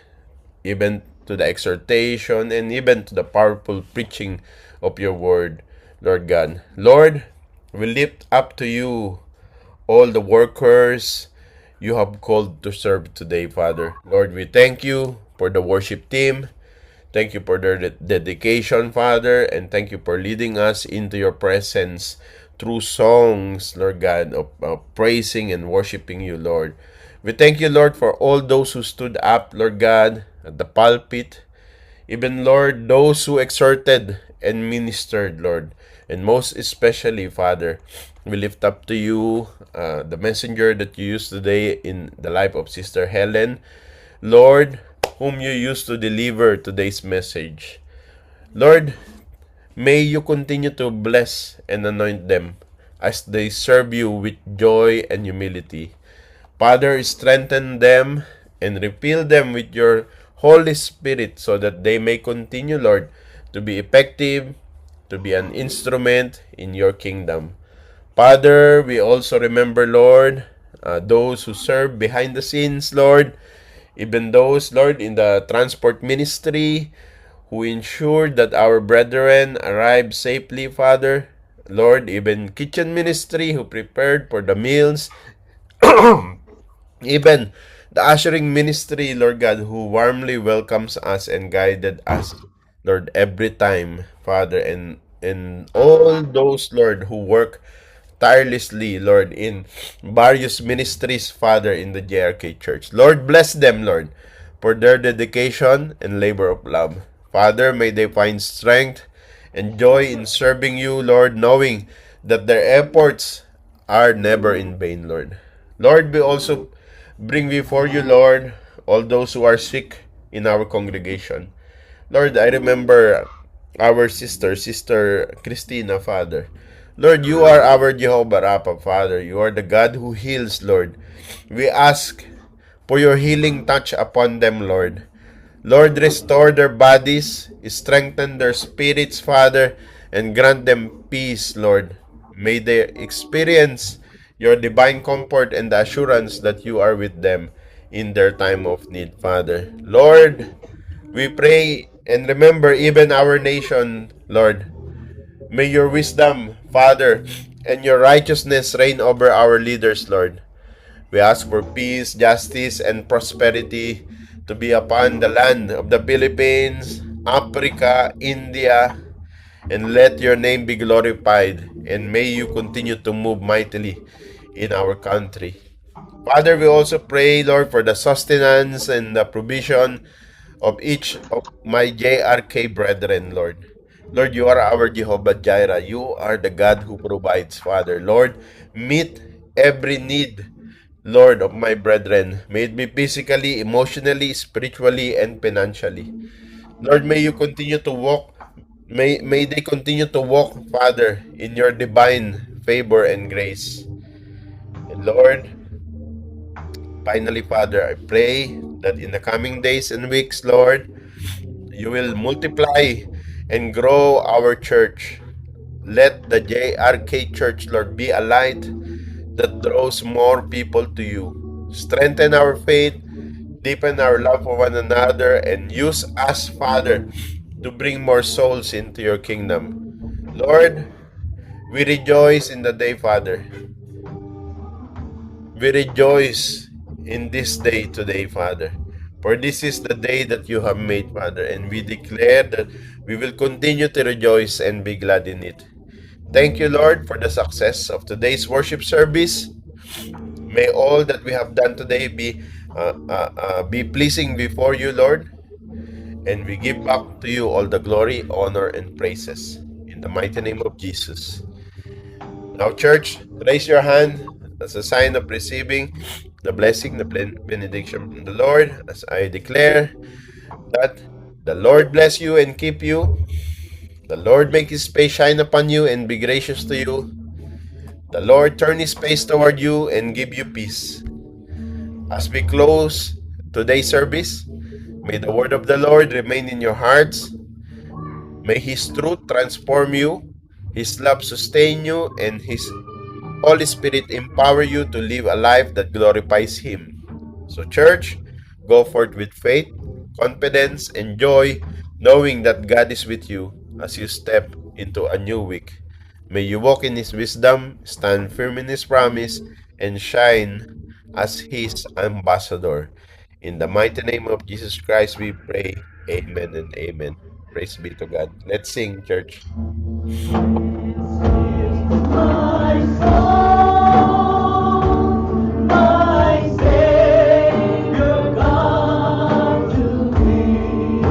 even to the exhortation, and even to the powerful preaching of your word, Lord God. Lord, we lift up to you all the workers you have called to serve today, Father. Lord, we thank you for the worship team. Thank you for their dedication, Father, and thank you for leading us into your presence through songs, Lord God, of praising and worshiping you, Lord. We thank you, Lord, for all those who stood up, Lord God, at the pulpit, Even, Lord, those who exhorted and ministered, Lord. And most especially, Father, we lift up to you the messenger that you used today in the life of Sister Helen. Lord, whom you used to deliver today's message. Lord, may you continue to bless and anoint them as they serve you with joy and humility. Father, strengthen them and refill them with your Holy Spirit so that they may continue, Lord, to be effective, to be an instrument in your kingdom. Father, we also remember, Lord, those who serve behind the scenes, Lord, even those, Lord, in the transport ministry who ensured that our brethren arrive safely, Father. Lord, even kitchen ministry who prepared for the meals, even the ushering ministry, Lord God, who warmly welcomes us and guided us, Lord, every time, Father, and all those, Lord, who work tirelessly, Lord, in various ministries, Father, in the JRK Church. Lord, bless them, Lord, for their dedication and labor of love. Father, may they find strength and joy in serving you, Lord, knowing that their efforts are never in vain, Lord. Lord, we also bring before you, Lord, all those who are sick in our congregation. Lord, I remember our Sister Christina, Father. Lord, you are our Jehovah Rapha, Father. You are the God who heals, Lord. We ask for your healing touch upon them, Lord. Lord, restore their bodies, strengthen their spirits, Father, and grant them peace, Lord. May they experience your divine comfort and the assurance that you are with them in their time of need, Father. Lord, we pray and remember even our nation, Lord. May your wisdom, Father, and your righteousness reign over our leaders, Lord. We ask for peace, justice, and prosperity to be upon the land of the Philippines, Africa, India, and let your name be glorified, and may you continue to move mightily in our country. Father, we also pray, Lord, for the sustenance and the provision of each of my JRK brethren, Lord. Lord, you are our Jehovah Jireh. You are the God who provides, Father. Lord, meet every need, Lord, of my brethren. May it be physically, emotionally, spiritually, and financially. Lord, may you continue to walk, may they continue to walk, Father, in your divine favor and grace. And Lord, finally, Father, I pray that in the coming days and weeks, Lord, you will multiply and grow our church. Let the JRK Church, Lord, be a light that draws more people to you. Strengthen our faith, deepen our love for one another, and use us, Father, to bring more souls into your kingdom. Lord, we rejoice in the day, Father. We rejoice in this day today, Father. For this is the day that you have made, Father, and we declare that we will continue to rejoice and be glad in it. Thank you, Lord, for the success of today's worship service. May all that we have done today be pleasing before you, Lord, and we give back to you all the glory, honor, and praises. In the mighty name of Jesus. Now, church, raise your hand as a sign of receiving the blessing, the benediction from the Lord, as I declare that the Lord bless you and keep you. The Lord make his face shine upon you and be gracious to you. The Lord turn his face toward you and give you peace. As we close today's service, may the word of the Lord remain in your hearts. May his truth transform you, his love sustain you, and his Holy Spirit empower you to live a life that glorifies him. So, church, go forth with faith, confidence, and joy, knowing that God is with you as you step into a new week. May you walk in his wisdom, stand firm in his promise, and shine as his ambassador. In the mighty name of Jesus Christ we pray. Amen and amen. Praise be to God. Let's sing, church. My soul, my Savior God to thee.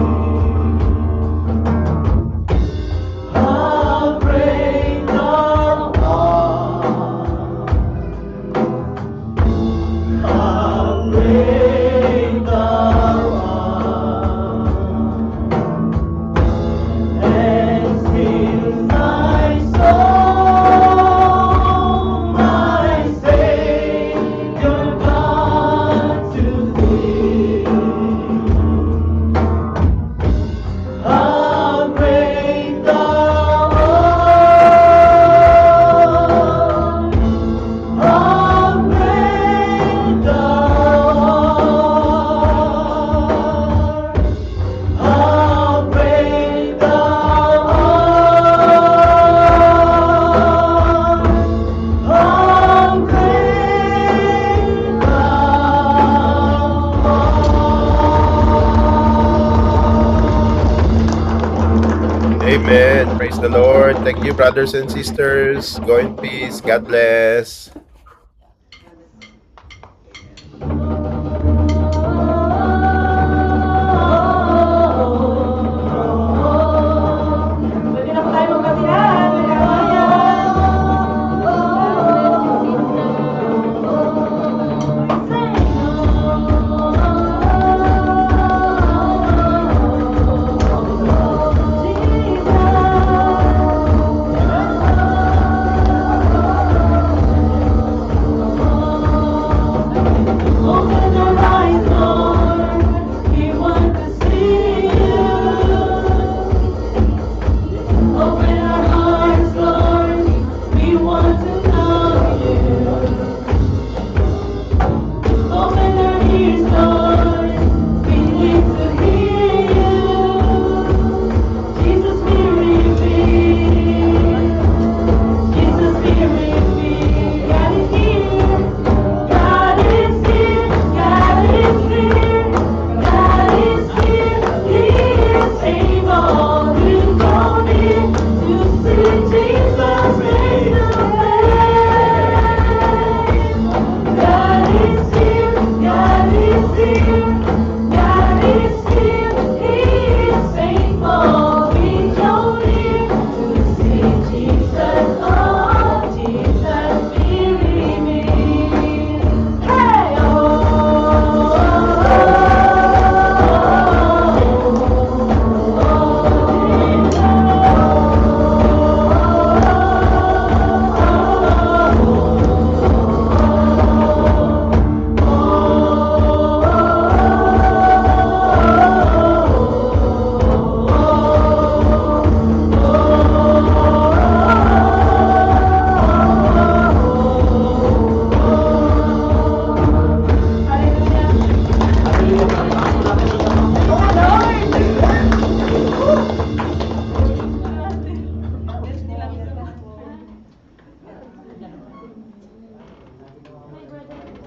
Praise the Lord. Thank you, brothers and sisters. Go in peace. God bless.